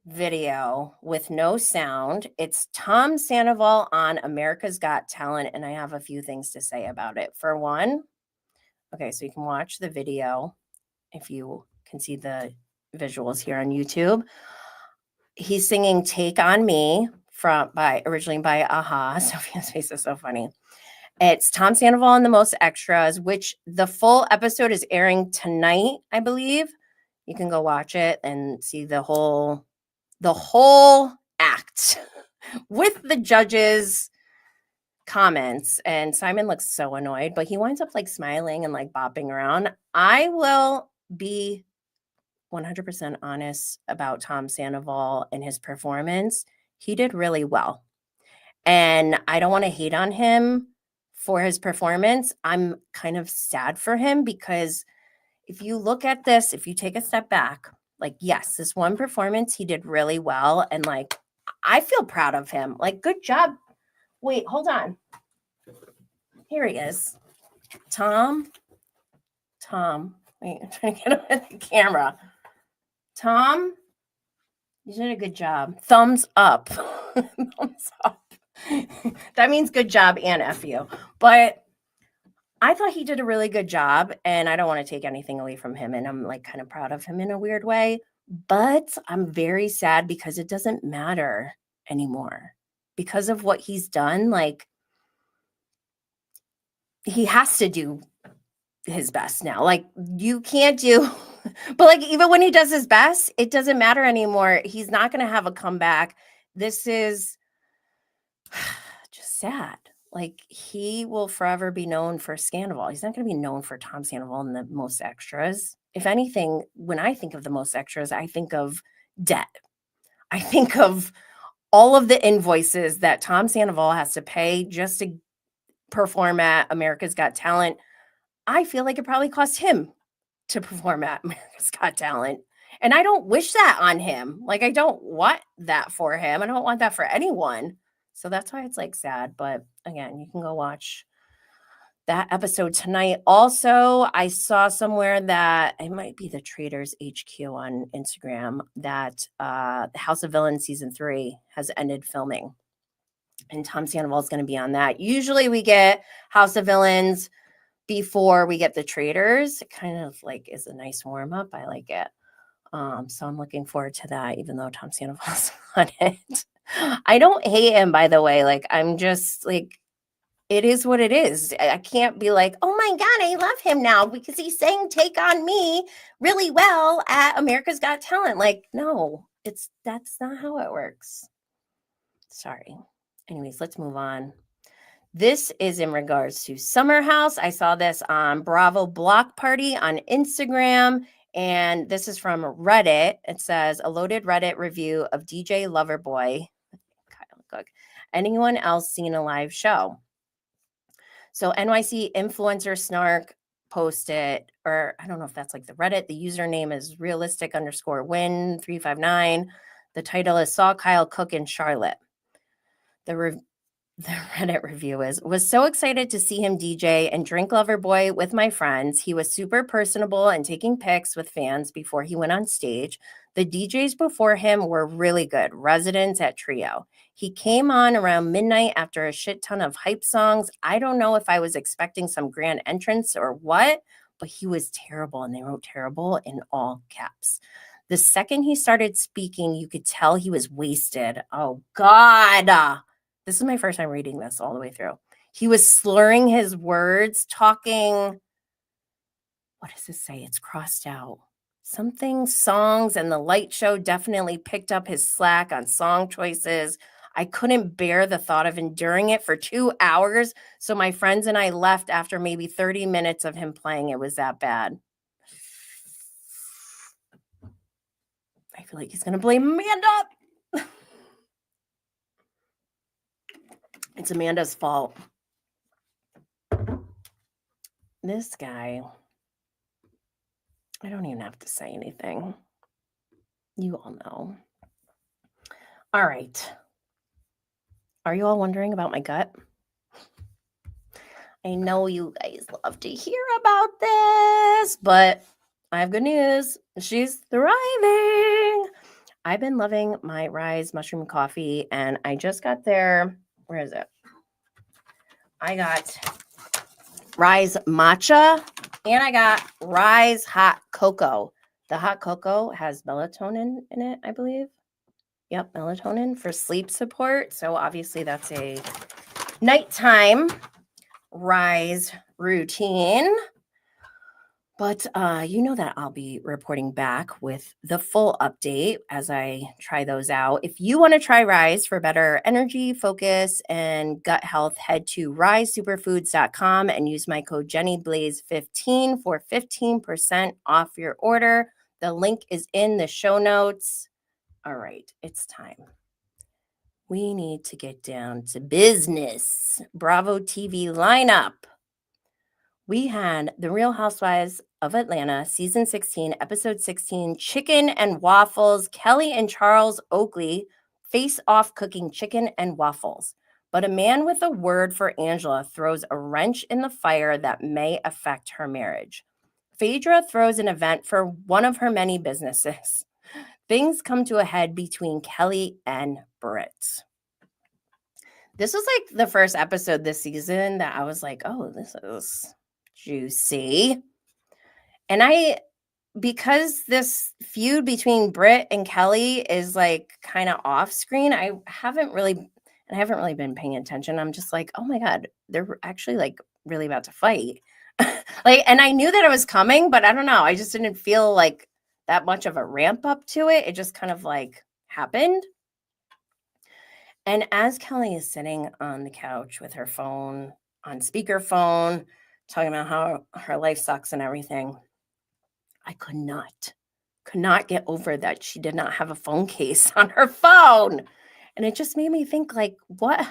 video with no sound. It's Tom Sandoval on America's Got Talent, and I have a few things to say about it. For one, okay, so you can watch the video if you can see the visuals here on YouTube. He's singing Take On Me originally by Aha. Sophia's face is so funny. It's Tom Sandoval and the Most Extras, which the full episode is airing tonight, I believe. You can go watch it and see the whole act with the judges' comments. And Simon looks so annoyed, but he winds up like smiling and like bopping around. I will be 100% honest about Tom Sandoval and his performance. He did really well. And I don't want to hate on him for his performance. I'm kind of sad for him because if you look at this, if you take a step back, like, yes, this one performance, he did really well. And like, I feel proud of him. Like, good job. Wait, hold on. Here he is. Tom. Wait, I'm trying to get him at the camera. Tom, you did a good job. Thumbs up. Thumbs up. That means good job and F you. But I thought he did a really good job, and I don't want to take anything away from him, and I'm like kind of proud of him in a weird way, but I'm very sad because it doesn't matter anymore. Because of what he's done, like he has to do his best now. Like you can't do but like even when he does his best, it doesn't matter anymore. He's not going to have a comeback. This is just sad. Like he will forever be known for Sandoval. He's not going to be known for Tom Sandoval and the Most Extras. If anything, when I think of the Most Extras, I think of debt. I think of all of the invoices that Tom Sandoval has to pay just to perform at America's Got Talent. I feel like it probably cost him to perform at America's Got Talent. And I don't wish that on him. Like, I don't want that for him. I don't want that for anyone. So that's why it's like sad. But again, you can go watch that episode tonight. Also, I saw somewhere that it might be the Traders HQ on Instagram that House of Villains season 3 has ended filming. And Tom Sandoval is going to be on that. Usually we get House of Villains before we get the Traders. It kind of like is a nice warm up. I like it. So I'm looking forward to that, even though Tom Sandoval's on it. I don't hate him, by the way. Like, I'm just like, it is what it is. I can't be like, oh my God, I love him now because he sang Take On Me really well at America's Got Talent. Like, no, that's not how it works. Sorry. Anyways, let's move on. This is in regards to Summer House. I saw this on Bravo Block Party on Instagram, and this is from Reddit. It says, a loaded Reddit review of DJ Loverboy, Kyle Cooke. Anyone else seen a live show? So NYC Influencer Snark posted, or I don't know if that's like the Reddit. The username is realistic_win359. The title is Saw Kyle Cooke in Charlotte. The Reddit review was so excited to see him DJ and drink Loverboy with my friends. He was super personable and taking pics with fans before he went on stage. The DJs before him were really good, residents at Trio. He came on around midnight after a shit ton of hype songs. I don't know if I was expecting some grand entrance or what, but he was terrible, and they wrote terrible in all caps. The second he started speaking, you could tell he was wasted. Oh, God. This is my first time reading this all the way through. He was slurring his words, talking, what does it say? It's crossed out. Something songs, and the light show definitely picked up his slack on song choices. I couldn't bear the thought of enduring it for 2 hours, so my friends and I left after maybe 30 minutes of him playing. It was that bad. I feel like he's going to blame Amanda. It's Amanda's fault. This guy, I don't even have to say anything. You all know. All right. Are you all wondering about my gut? I know you guys love to hear about this, but I have good news. She's thriving. I've been loving my Rise mushroom coffee, and I just got their, where is it? I got Rise matcha, and I got Rise hot cocoa. The hot cocoa has melatonin in it, I believe. Yep, melatonin for sleep support. So obviously that's a nighttime Rise routine. But you know that I'll be reporting back with the full update as I try those out. If you want to try Rise for better energy, focus, and gut health, head to risesuperfoods.com and use my code JennyBlaze15 for 15% off your order. The link is in the show notes. All right, it's time. We need to get down to business. Bravo TV lineup. We had The Real Housewives of Atlanta, Season 16, Episode 16, Chicken and Waffles. Kelly and Charles Oakley face off cooking chicken and waffles. But a man with a word for Angela throws a wrench in the fire that may affect her marriage. Phaedra throws an event for one of her many businesses. Things come to a head between Kelly and Britt. This was like the first episode this season that I was like, oh, this is juicy. And because this feud between Britt and Kelly is like kind of off screen, I haven't really been paying attention. I'm just like, oh my God, they're actually like really about to fight. And I knew that it was coming, but I don't know. I just didn't feel like that much of a ramp up to it. It just kind of like happened. And as Kelly is sitting on the couch with her phone on speakerphone, talking about how her life sucks and everything, I could not get over that she did not have a phone case on her phone. And it just made me think, like, what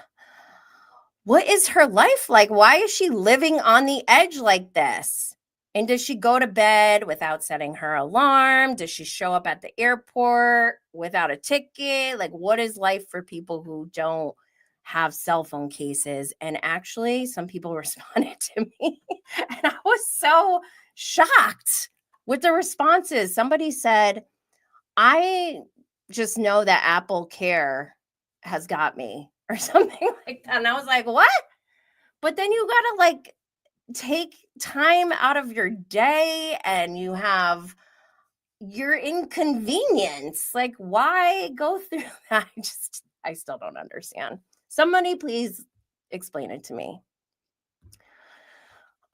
is her life like? Why is she living on the edge like this? And does she go to bed without setting her alarm? Does she show up at the airport without a ticket? Like, what is life for people who don't have cell phone cases? And actually, some people responded to me, and I was so shocked with the responses. Somebody said, I just know that Apple Care has got me, or something like that. And I was like, what? But then you got to like take time out of your day and you have your inconvenience. Like, why go through that? I still don't understand. Somebody please explain it to me.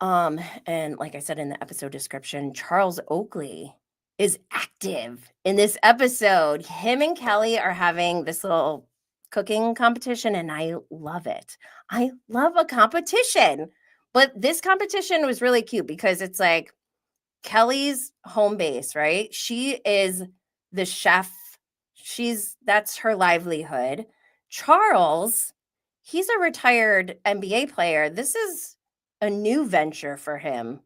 And like I said in the episode description, Charles Oakley is active in this episode. Him and Kelly are having this little cooking competition, and I love it. I love a competition. But this competition was really cute because it's like Kelly's home base, right? She is the chef. That's her livelihood. Charles, he's a retired NBA player. This is a new venture for him,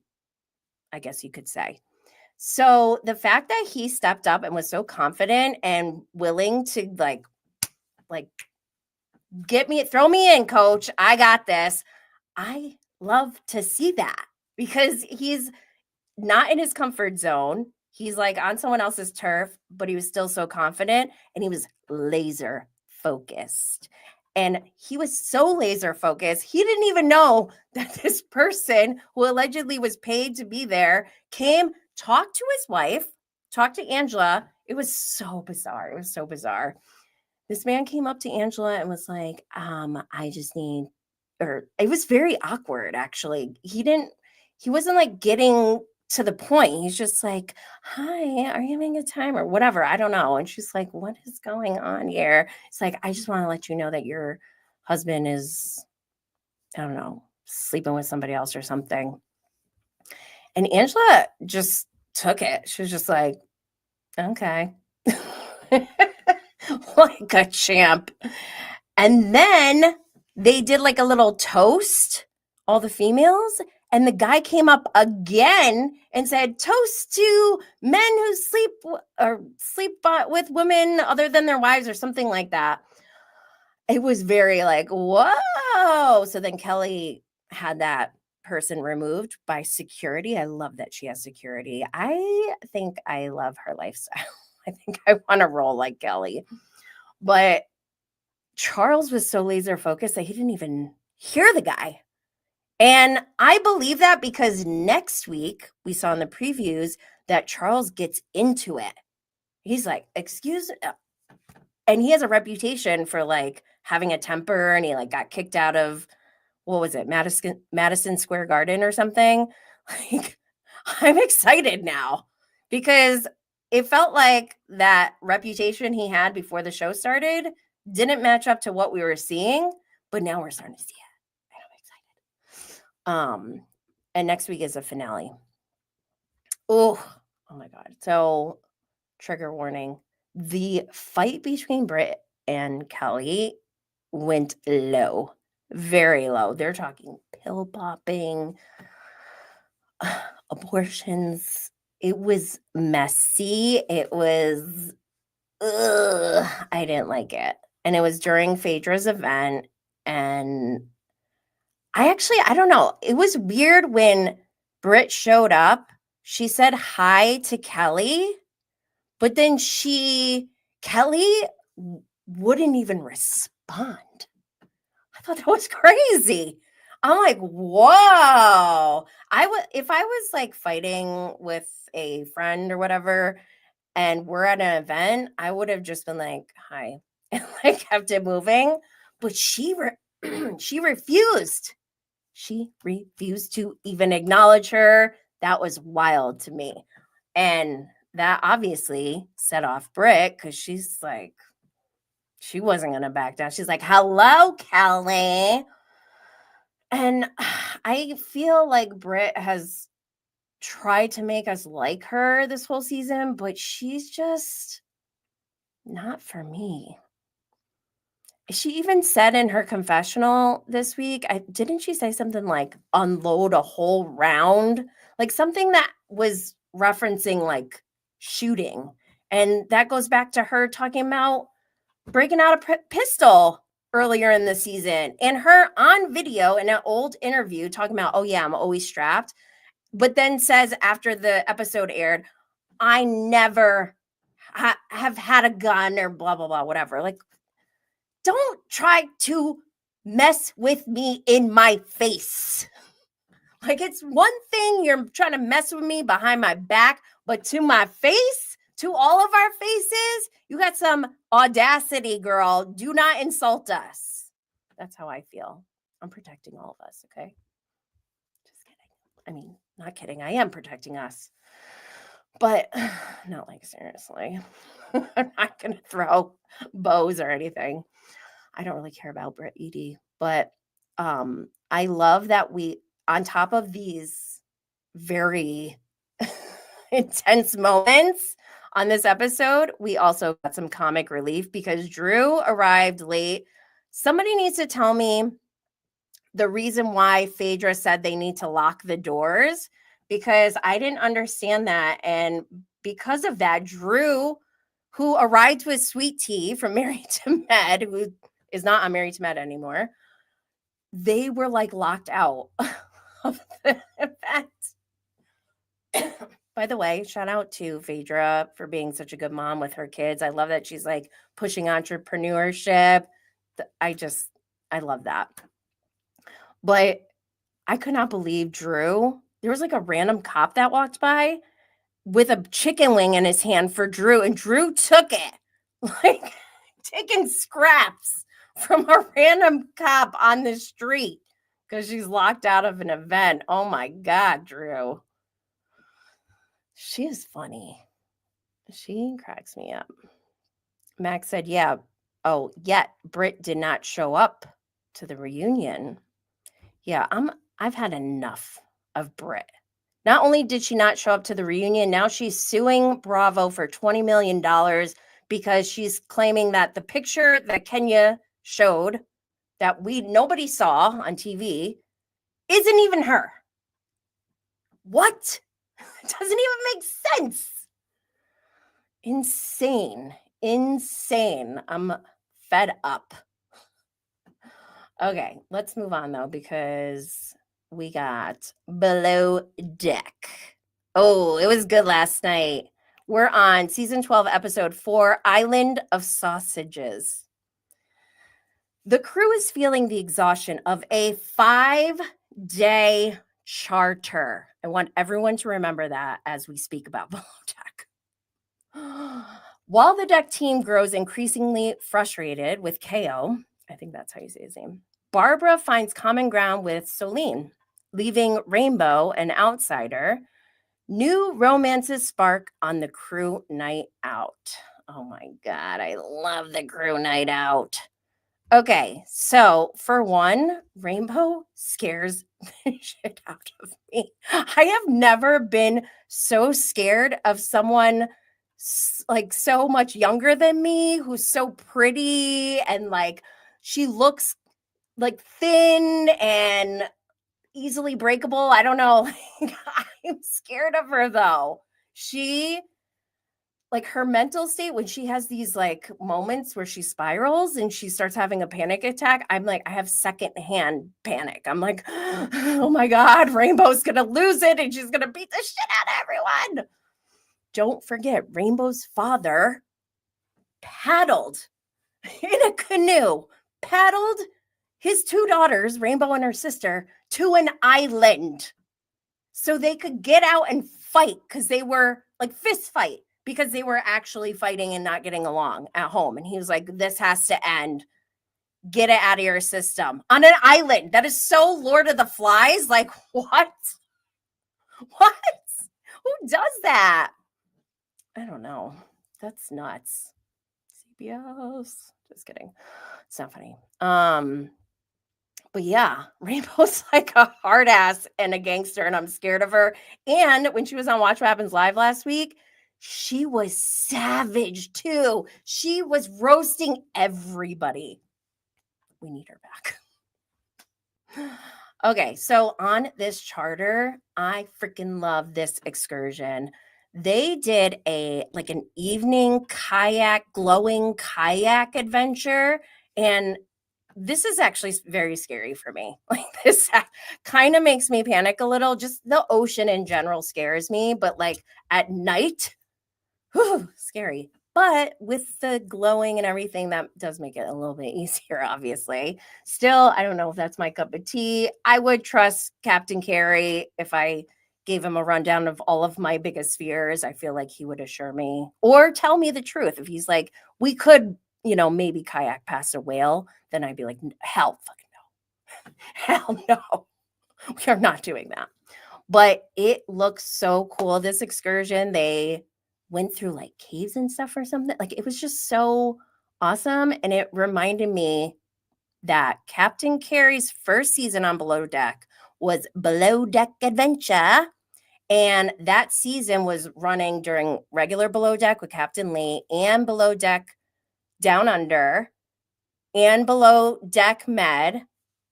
I guess you could say. So the fact that he stepped up and was so confident and willing to like throw me in, coach, I got this. I love to see that because he's not in his comfort zone. He's like on someone else's turf, but he was still so confident and he was laser focused. And he was so laser focused, he didn't even know that this person who allegedly was paid to be there came, talked to his wife, talked to Angela. It was so bizarre. It was so bizarre. This man came up to Angela and was like, I just need, or it was very awkward, actually. He wasn't like getting to the point. He's just like, hi, are you having a time or whatever? I don't know. And she's like, what is going on here? It's like, I just want to let you know that your husband is, I don't know, sleeping with somebody else or something. And Angela just took it. She was just like, okay. Like a champ. And then they did like a little toast, all the females. And the guy came up again and said, toast to men who sleep with women other than their wives or something like that. It was very like, whoa. So then Kelly had that person removed by security. I love that she has security. I think I love her lifestyle. I think I want to roll like Kelly. But Charles was so laser focused that he didn't even hear the guy. And I believe that because next week we saw in the previews that Charles gets into it. He's like, excuse me. And he has a reputation for like having a temper, and he like got kicked out of, what was it, Madison Square Garden or something. Like, I'm excited now because it felt like that reputation he had before the show started didn't match up to what we were seeing, but now we're starting to see it. And next week is a finale. Oh my God. So trigger warning. The fight between Britt and Kelly went low, very low. They're talking pill popping, abortions. It was messy. It was, I didn't like it. And it was during Phaedra's event. And I don't know. It was weird when Britt showed up. She said hi to Kelly, but then Kelly wouldn't even respond. I thought that was crazy. I'm like, whoa. If I was like fighting with a friend or whatever, and we're at an event, I would have just been like, hi, and like kept it moving. But she she refused. She refused to even acknowledge her. That was wild to me. And that obviously set off Britt because she's like, she wasn't going to back down. She's like, hello, Kelly. And I feel like Britt has tried to make us like her this whole season, but she's just not for me. She even said in her confessional this week, didn't she say something like unload a whole round? Like something that was referencing like shooting. And that goes back to her talking about breaking out a pistol earlier in the season. And her on video in an old interview talking about, oh yeah, I'm always strapped. But then says after the episode aired, I never have had a gun or blah, blah, blah, whatever. Like, don't try to mess with me in my face. Like, it's one thing you're trying to mess with me behind my back, but to my face, to all of our faces, you got some audacity, girl. Do not insult us. That's how I feel. I'm protecting all of us, okay? Just kidding. I mean, not kidding. I am protecting us. But not like seriously. I'm not going to throw bows or anything. I don't really care about Britt Edie, but I love that we, on top of these very intense moments on this episode, we also got some comic relief because Drew arrived late. Somebody needs to tell me the reason why Phaedra said they need to lock the doors, because I didn't understand that. And because of that, Drew, who arrived with sweet tea from Married to Med, who is not on Married to Med anymore, they were like locked out of the event. By the way, shout out to Phaedra for being such a good mom with her kids. I love that she's like pushing entrepreneurship. I love that. But I could not believe Drew. There was like a random cop that walked by with a chicken wing in his hand for Drew, and Drew took it, like taking scraps from a random cop on the street because she's locked out of an event. Oh my God, Drew. She is funny. She cracks me up. Max said, yeah. Oh, yet Britt did not show up to the reunion. Yeah, I've had enough of Britt. Not only did she not show up to the reunion, now she's suing Bravo for $20 million because she's claiming that the picture that Kenya showed that nobody saw on TV isn't even her. What? It doesn't even make sense. Insane. I'm fed up. Okay, let's move on though, because we got Below Deck. Oh, it was good last night. We're on season 12, episode 4, Island of Sausages. The crew is feeling the exhaustion of a 5-day charter. I want everyone to remember that as we speak about Below Deck. While the deck team grows increasingly frustrated with KO, I think that's how you say his name, Barbara finds common ground with Solene, leaving Rainbow an outsider. New romances spark on the crew night out. Oh my God, I love the crew night out. Okay, so for one, Rainbow scares the shit out of me. I have never been so scared of someone like so much younger than me, who's so pretty, and like she looks like thin and easily breakable. I don't know. I'm scared of her though. She, like her mental state when she has these like moments where she spirals and she starts having a panic attack, I'm like, I have secondhand panic. I'm like, oh my God, Rainbow's gonna lose it and she's gonna beat the shit out of everyone. Don't forget, Rainbow's father paddled in a canoe, paddled his 2 daughters, Rainbow and her sister, to an island so they could get out and fight because they were like fist fight because they were actually fighting and not getting along at home. And he was like, this has to end. Get it out of your system on an island. That is so Lord of the Flies. Like, what? What? Who does that? I don't know. That's nuts. CBS. Just kidding. It's not funny. But yeah, Rainbow's like a hard ass and a gangster, and I'm scared of her. And when she was on Watch What Happens Live last week, she was savage too. She was roasting everybody. We need her back. Okay, so on this charter, I freaking love this excursion. They did an evening glowing kayak adventure, and this is actually very scary for me. Like, this kind of makes me panic a little. Just the ocean in general scares me, but like at night, whew, scary. But with the glowing and everything, that does make it a little bit easier, obviously. Still, I don't know if that's my cup of tea. I would trust Captain Carey if I gave him a rundown of all of my biggest fears. I feel like he would assure me or tell me the truth. If he's like, we could, maybe kayak past a whale, then I'd be like, hell fucking no. Hell no. We are not doing that. But it looks so cool. This excursion, they went through like caves and stuff or something. Like, it was just so awesome. And it reminded me that Captain Carey's first season on Below Deck was Below Deck Adventure. And that season was running during regular Below Deck with Captain Lee and Below Deck Down Under and Below Deck Med.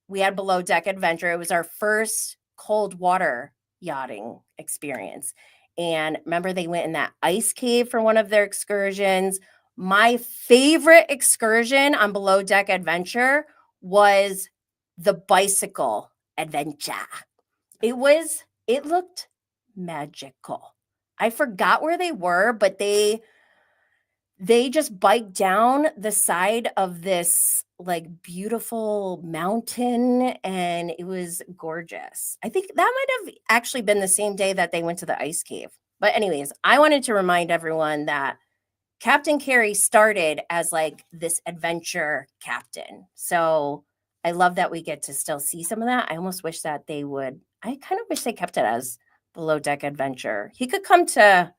We had Below Deck Adventure. It was our first cold water yachting experience. And remember, they went in that ice cave for one of their excursions. My favorite excursion on Below Deck Adventure was the bicycle adventure. It looked magical. I forgot where they were, but they just biked down the side of this like beautiful mountain, and it was gorgeous. I think that might have actually been the same day that they went to the ice cave. But anyways, I wanted to remind everyone that Captain Carey started as like this adventure captain. So I love that we get to still see some of that. I almost wish that I kind of wish they kept it as Below Deck Adventure. He could come to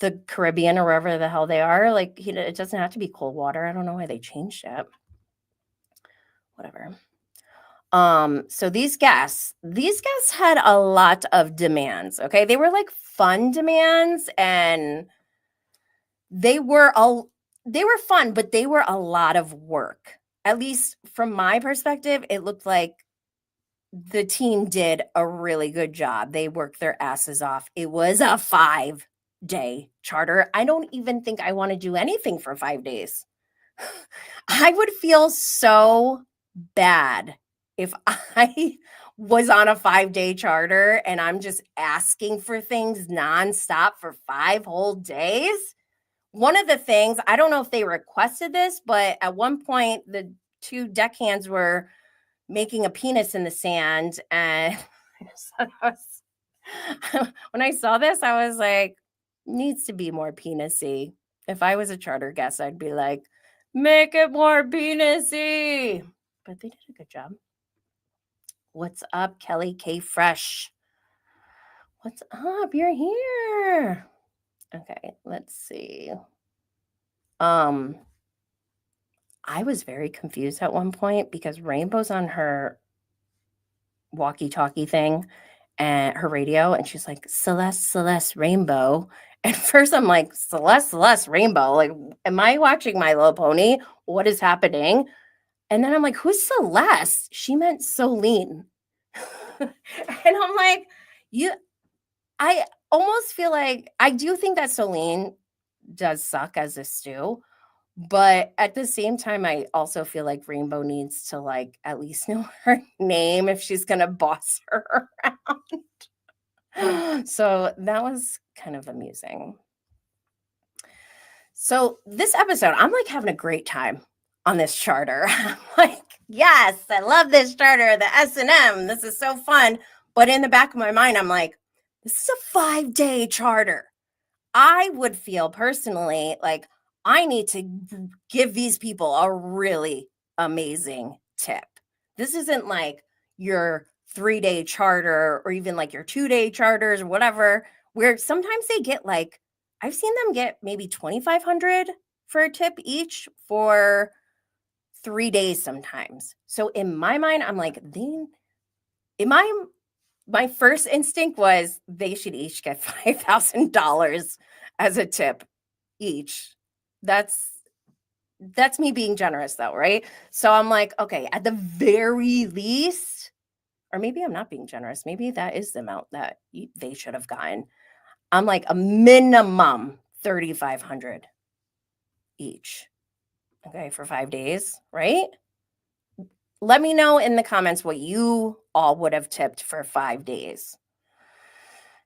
the Caribbean or wherever the hell they are. Like, it doesn't have to be cold water. I don't know why they changed it. Whatever. So these guests had a lot of demands. Okay. They were like fun demands, and they were fun, but they were a lot of work. At least from my perspective, it looked like the team did a really good job. They worked their asses off. It was a 5-day charter. I don't even think I want to do anything for 5 days. I would feel so bad if I was on a 5-day charter and I'm just asking for things nonstop for 5 whole days. One of the things, I don't know if they requested this, but at one point the 2 deckhands were making a penis in the sand. And when I saw this, I was like, needs to be more penisy. If I was a charter guest, I'd be like, make it more penisy. But they did a good job. What's up, Kelly K. Fresh? What's up? You're here. Okay, let's see. I was very confused at one point because Rainbow's on her walkie-talkie thing and her radio, and she's like, Celeste, Rainbow. At first, I'm like, Celeste, Rainbow. Like, am I watching My Little Pony? What is happening? And then I'm like, who's Celeste? She meant Solene. And I'm like, I almost feel like, I do think that Solene does suck as a stew. But at the same time, I also feel like Rainbow needs to like at least know her name if she's going to boss her around. So that was kind of amusing. So this episode, I'm like having a great time on this charter. I'm like yes, I love this charter, the S&M. This is so fun. But in the back of my mind, I'm like, this is a 5-day charter. I would feel personally like I need to give these people a really amazing tip. This isn't like your 3-day charter or even like your 2-day charters or whatever, where sometimes they get like, I've seen them get maybe 2,500 for a tip each for 3 days sometimes. So in my mind, I'm like, my first instinct was they should each get $5,000 as a tip each. That's me being generous though, right? So I'm like, okay, at the very least, or maybe I'm not being generous. Maybe that is the amount that they should have gotten. I'm like a minimum 3,500 each. Okay, for 5 days, right? Let me know in the comments what you all would have tipped for 5 days.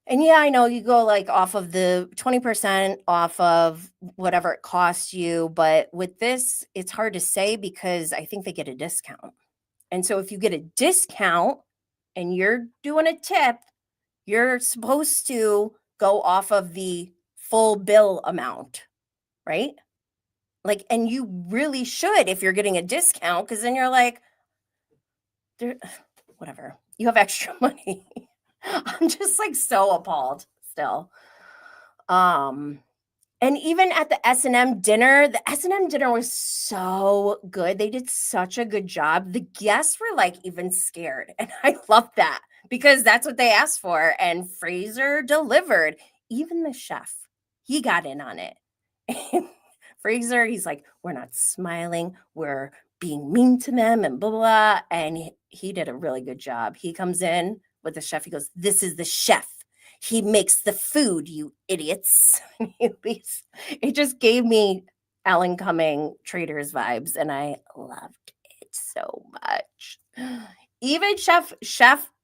And yeah, I know you go like off of the 20% off of whatever it costs you, but with this, it's hard to say because I think they get a discount. And so if you get a discount and you're doing a tip, you're supposed to go off of the full bill amount, right? Like, and you really should if you're getting a discount, because then you're like, whatever, you have extra money. I'm just like so appalled still. And even at the S&M dinner, the S&M dinner was so good. They did such a good job. The guests were like even scared. And I love that because that's what they asked for. And Fraser delivered. Even the chef, he got in on it. And Fraser, he's like, we're not smiling. We're being mean to them and blah, blah, blah. And he did a really good job. He comes in with the chef. He goes, this is the chef. He makes the food, you idiots. It just gave me Alan Cumming Traders vibes, and I loved it so much. Even Chef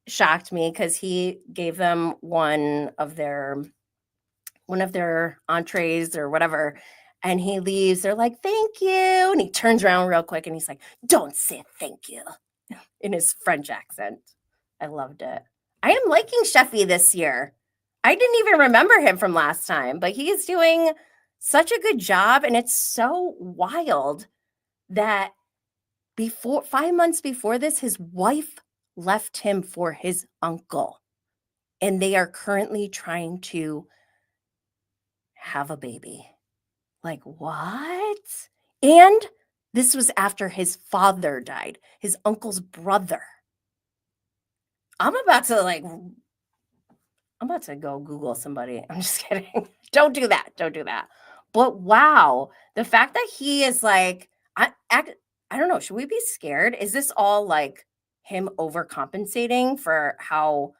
shocked me because he gave them one of their entrees or whatever, and he leaves. They're like, "Thank you," and he turns around real quick and he's like, "Don't say thank you," in his French accent. I loved it. I am liking Chefy this year. I didn't even remember him from last time, but he is doing such a good job. And it's so wild that 5 months before this, his wife left him for his uncle. And they are currently trying to have a baby. Like, what? And this was after his father died, his uncle's brother. I'm about to go Google somebody. I'm just kidding. Don't do that. Don't do that. But wow, the fact that he is like, I don't know. Should we be scared? Is this all like him overcompensating for how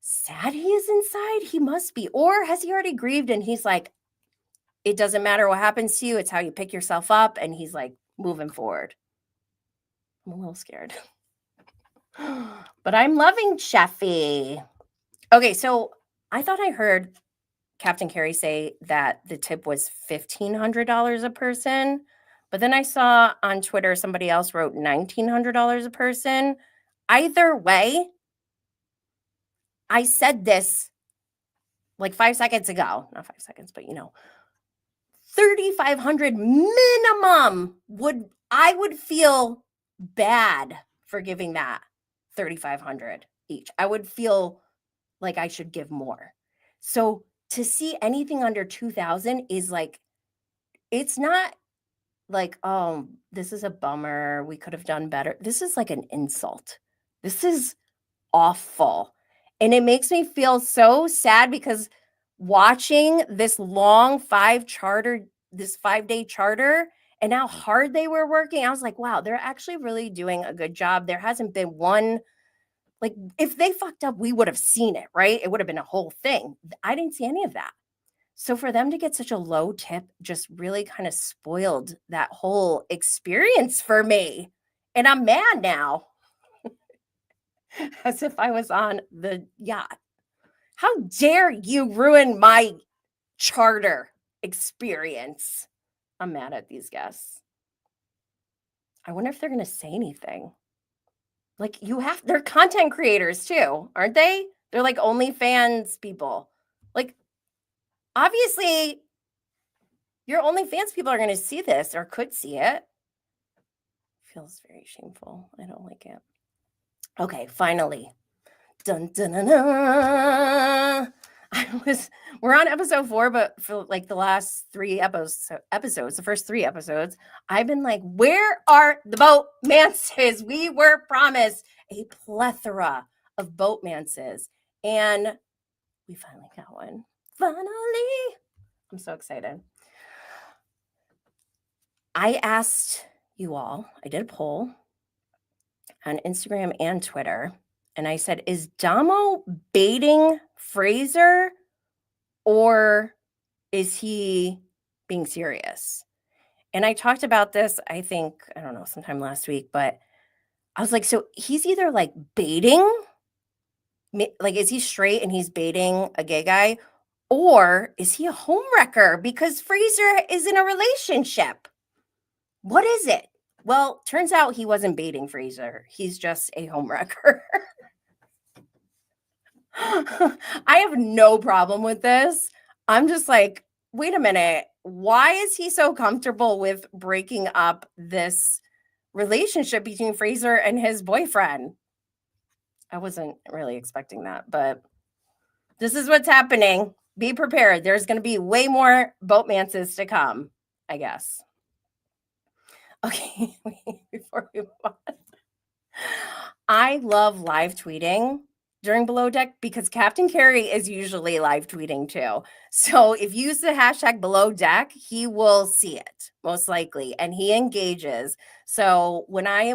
sad he is inside? He must be. Or has he already grieved and he's like, it doesn't matter what happens to you. It's how you pick yourself up. And he's like moving forward. I'm a little scared. But I'm loving Cheffy. Okay, so I thought I heard Captain Carrie say that the tip was $1,500 a person, but then I saw on Twitter somebody else wrote $1,900 a person. Either way, I said this like 5 seconds ago. Not 5 seconds, but 3,500 minimum I would feel bad for giving that 3,500 each. I would feel like I should give more. So to see anything under 2,000 is like, it's not like, oh, this is a bummer. We could have done better. This is like an insult. This is awful. And it makes me feel so sad because watching this long 5-day charter and how hard they were working, I was like, wow, they're actually really doing a good job. There hasn't been one, like, if they fucked up, we would have seen it, right? It would have been a whole thing. I didn't see any of that. So for them to get such a low tip just really kind of spoiled that whole experience for me. And I'm mad now. As if I was on the yacht. How dare you ruin my charter experience? I'm mad at these guests. I wonder if they're going to say anything. Like they're content creators too, aren't they? They're like OnlyFans people. Like, obviously, your OnlyFans people are going to see this or could see it. Feels very shameful. I don't like it. Okay, finally. Dun, dun, dun, dun. We're on episode 4, but for like the last 3 episodes, the first 3 episodes, I've been like, where are the boatmances? We were promised a plethora of boatmances, and we finally got one. Finally. I'm so excited. I asked you all, I did a poll on Instagram and Twitter, and I said, is Damo baiting Fraser or is he being serious? And I talked about this, I think, I don't know, sometime last week, but I was like, so he's either like baiting, like, is he straight and he's baiting a gay guy, or is he a homewrecker because Fraser is in a relationship? What is it? Well, turns out he wasn't baiting Fraser. He's just a homewrecker. I have no problem with this. I'm just like, wait a minute. Why is he so comfortable with breaking up this relationship between Fraser and his boyfriend? I wasn't really expecting that, but this is what's happening. Be prepared. There's going to be way more boatmances to come, I guess. Okay, before we move on. I love live tweeting during Below Deck because Captain Carey is usually live tweeting too. So if you use the hashtag Below Deck, he will see it most likely, and he engages. So when I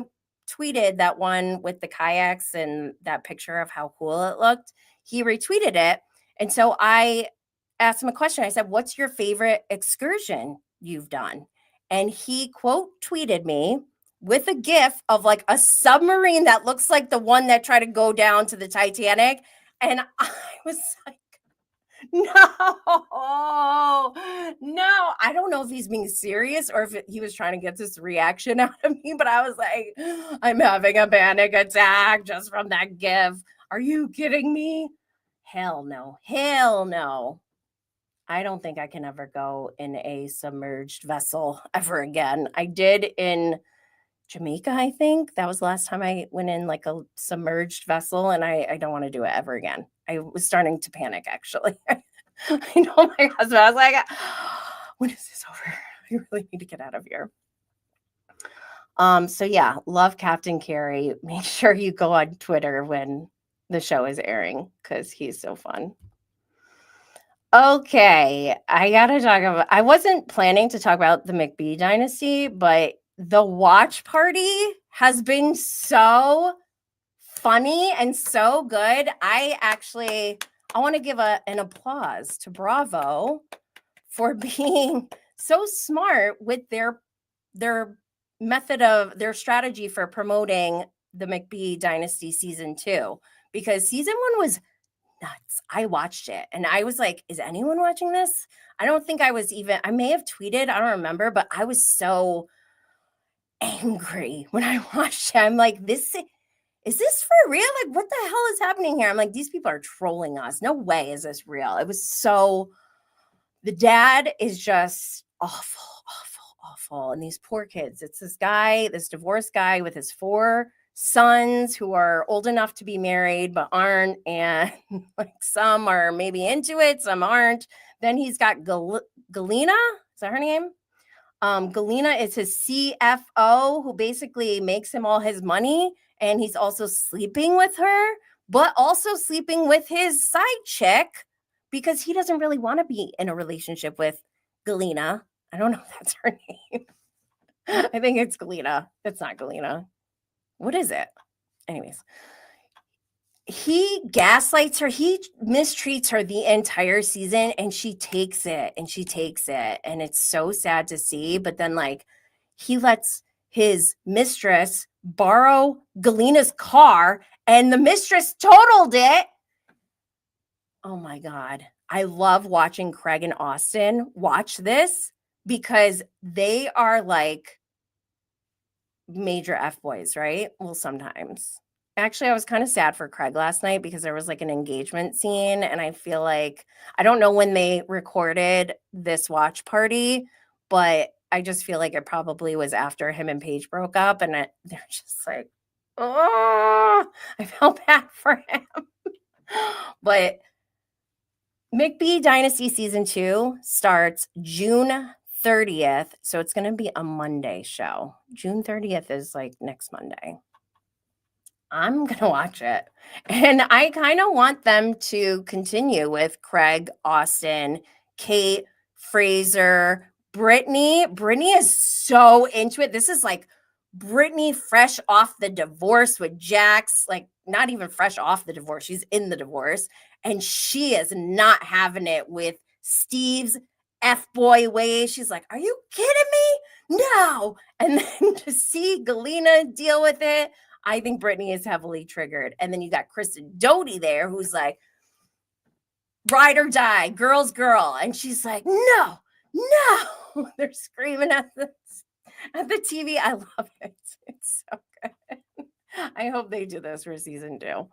tweeted that one with the kayaks and that picture of how cool it looked, he retweeted it. And so I asked him a question. I said, what's your favorite excursion you've done? And he quote tweeted me with a gif of like a submarine that looks like the one that tried to go down to the Titanic. And I was like, no, I don't know if he's being serious or if he was trying to get this reaction out of me, but I was like, I'm having a panic attack just from that gif. Are you kidding me? Hell no. Hell no. I don't think I can ever go in a submerged vessel ever again. I did in Jamaica, I think. That was the last time I went in like a submerged vessel, and I don't want to do it ever again. I was starting to panic, actually. I know my husband. I was like, when is this over? I really need to get out of here. So yeah, love Captain Carey. Make sure you go on Twitter when the show is airing because he's so fun. Okay, I gotta talk about. I wasn't planning to talk about the McBee Dynasty, but the watch party has been so funny and so good. I want to give an applause to Bravo for being so smart with their method of their strategy for promoting the McBee Dynasty season 2, because season 1 was nuts. I watched it and I was like, is anyone watching this? I don't think I may have tweeted, I don't remember, but I was so angry when I watched it. I'm like, is this for real? Like, what the hell is happening here? I'm like, these people are trolling us. No way is this real. It was the dad is just awful. And these poor kids. It's this divorced guy with his 4 sons who are old enough to be married but aren't, and like some are maybe into it, some aren't. Then he's got Galina, is that her name? Galina is his CFO, who basically makes him all his money, and he's also sleeping with her, but also sleeping with his side chick because he doesn't really want to be in a relationship with Galina. I don't know if that's her name. I think it's Galina. It's not Galina. What is it? Anyways, he gaslights her. He mistreats her the entire season, and she takes it. And it's so sad to see. But then, like, he lets his mistress borrow Galina's car, and the mistress totaled it. Oh my God. I love watching Craig and Austin watch this because they are like major F-boys, right? Well, sometimes. Actually, I was kind of sad for Craig last night because there was like an engagement scene, and I feel like I don't know when they recorded this watch party, but I just feel like it probably was after him and Paige broke up, and they're just like, oh, I felt bad for him. But McBee Dynasty Season 2 starts June 30th, so it's going to be a Monday show. June 30th is like next Monday. I'm going to watch it. And I kind of want them to continue with Craig, Austin, Kate, Fraser, Brittany. Brittany is so into it. This is like Brittany fresh off the divorce with Jax, like not even fresh off the divorce. She's in the divorce. And she is not having it with Steve's F-boy way. She's like, are you kidding me? No. And then to see Galena deal with it, I think Brittany is heavily triggered. And then you got Kristen Doty there, who's like, ride or die, girl's girl. And she's like, no. They're screaming at the TV. I love it. It's so good. I hope they do this for season 2.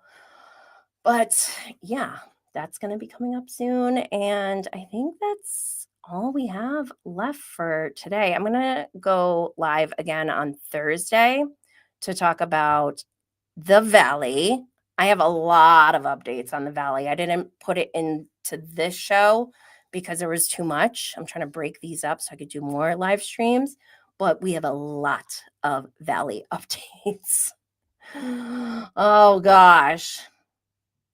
But yeah, that's going to be coming up soon. And I think that's all we have left for today. I'm going to go live again on Thursday to talk about the Valley. I have a lot of updates on the Valley. I didn't put it into this show because there was too much. I'm trying to break these up so I could do more live streams, but we have a lot of Valley updates. Oh gosh.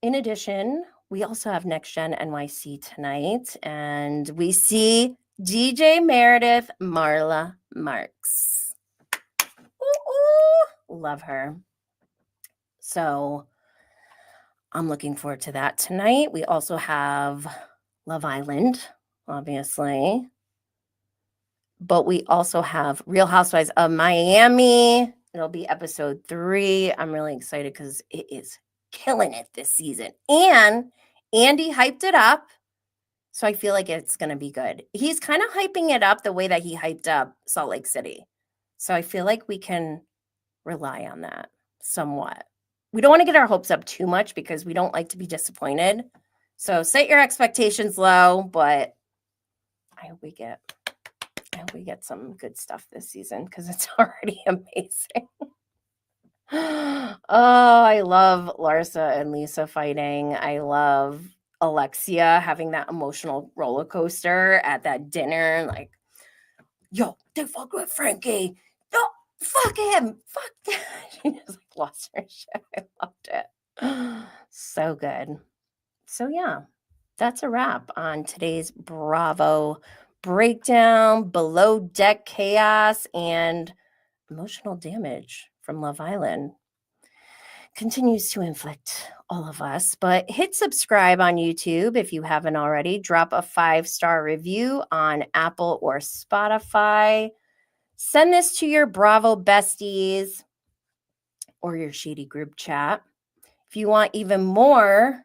In addition, we also have Next Gen NYC tonight, and we see DJ Meredith Marla Marks. Ooh, love her. So I'm looking forward to that tonight. We also have Love Island, obviously. But we also have Real Housewives of Miami. It'll be episode 3. I'm really excited because it is killing it this season. And Andy hyped it up. So I feel like it's going to be good. He's kind of hyping it up the way that he hyped up Salt Lake City. So I feel like we can rely on that somewhat. We don't want to get our hopes up too much because we don't like to be disappointed. So set your expectations low, but I hope we get some good stuff this season because it's already amazing. Oh, I love Larsa and Lisa fighting. I love Alexia having that emotional roller coaster at that dinner. Like, yo, they fucked with Frankie. No, fuck him. Fuck that. She just like lost her shit. I loved it. So good. So yeah, that's a wrap on today's Bravo breakdown, below deck chaos, and emotional damage from Love Island. Continues to inflict all of us, but hit subscribe on YouTube if you haven't already. Drop a 5-star review on Apple or Spotify. Send this to your Bravo besties or your shady group chat. If you want even more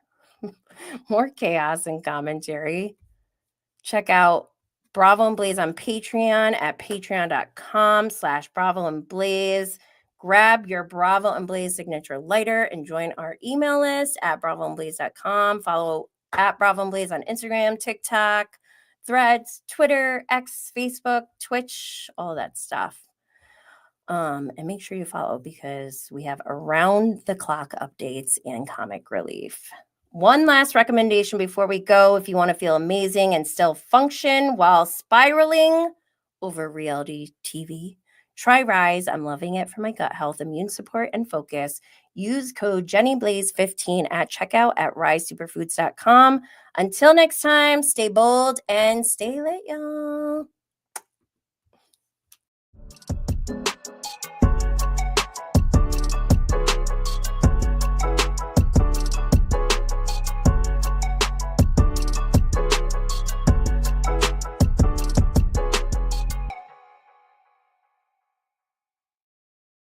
chaos and commentary, check out Bravo and Blaze on Patreon at patreon.com/Bravo and Blaze. Grab your Bravo and Blaze signature lighter and join our email list at bravoandblaze.com. Follow at Bravo and Blaze on Instagram, TikTok, Threads, Twitter, X, Facebook, Twitch, all that stuff. And make sure you follow because we have around the clock updates and comic relief. One last recommendation before we go. If you want to feel amazing and still function while spiraling over reality TV, try Rise. I'm loving it for my gut health, immune support, and focus. Use code JennyBlaze15 at checkout at risesuperfoods.com. Until next time, stay bold and stay lit, y'all.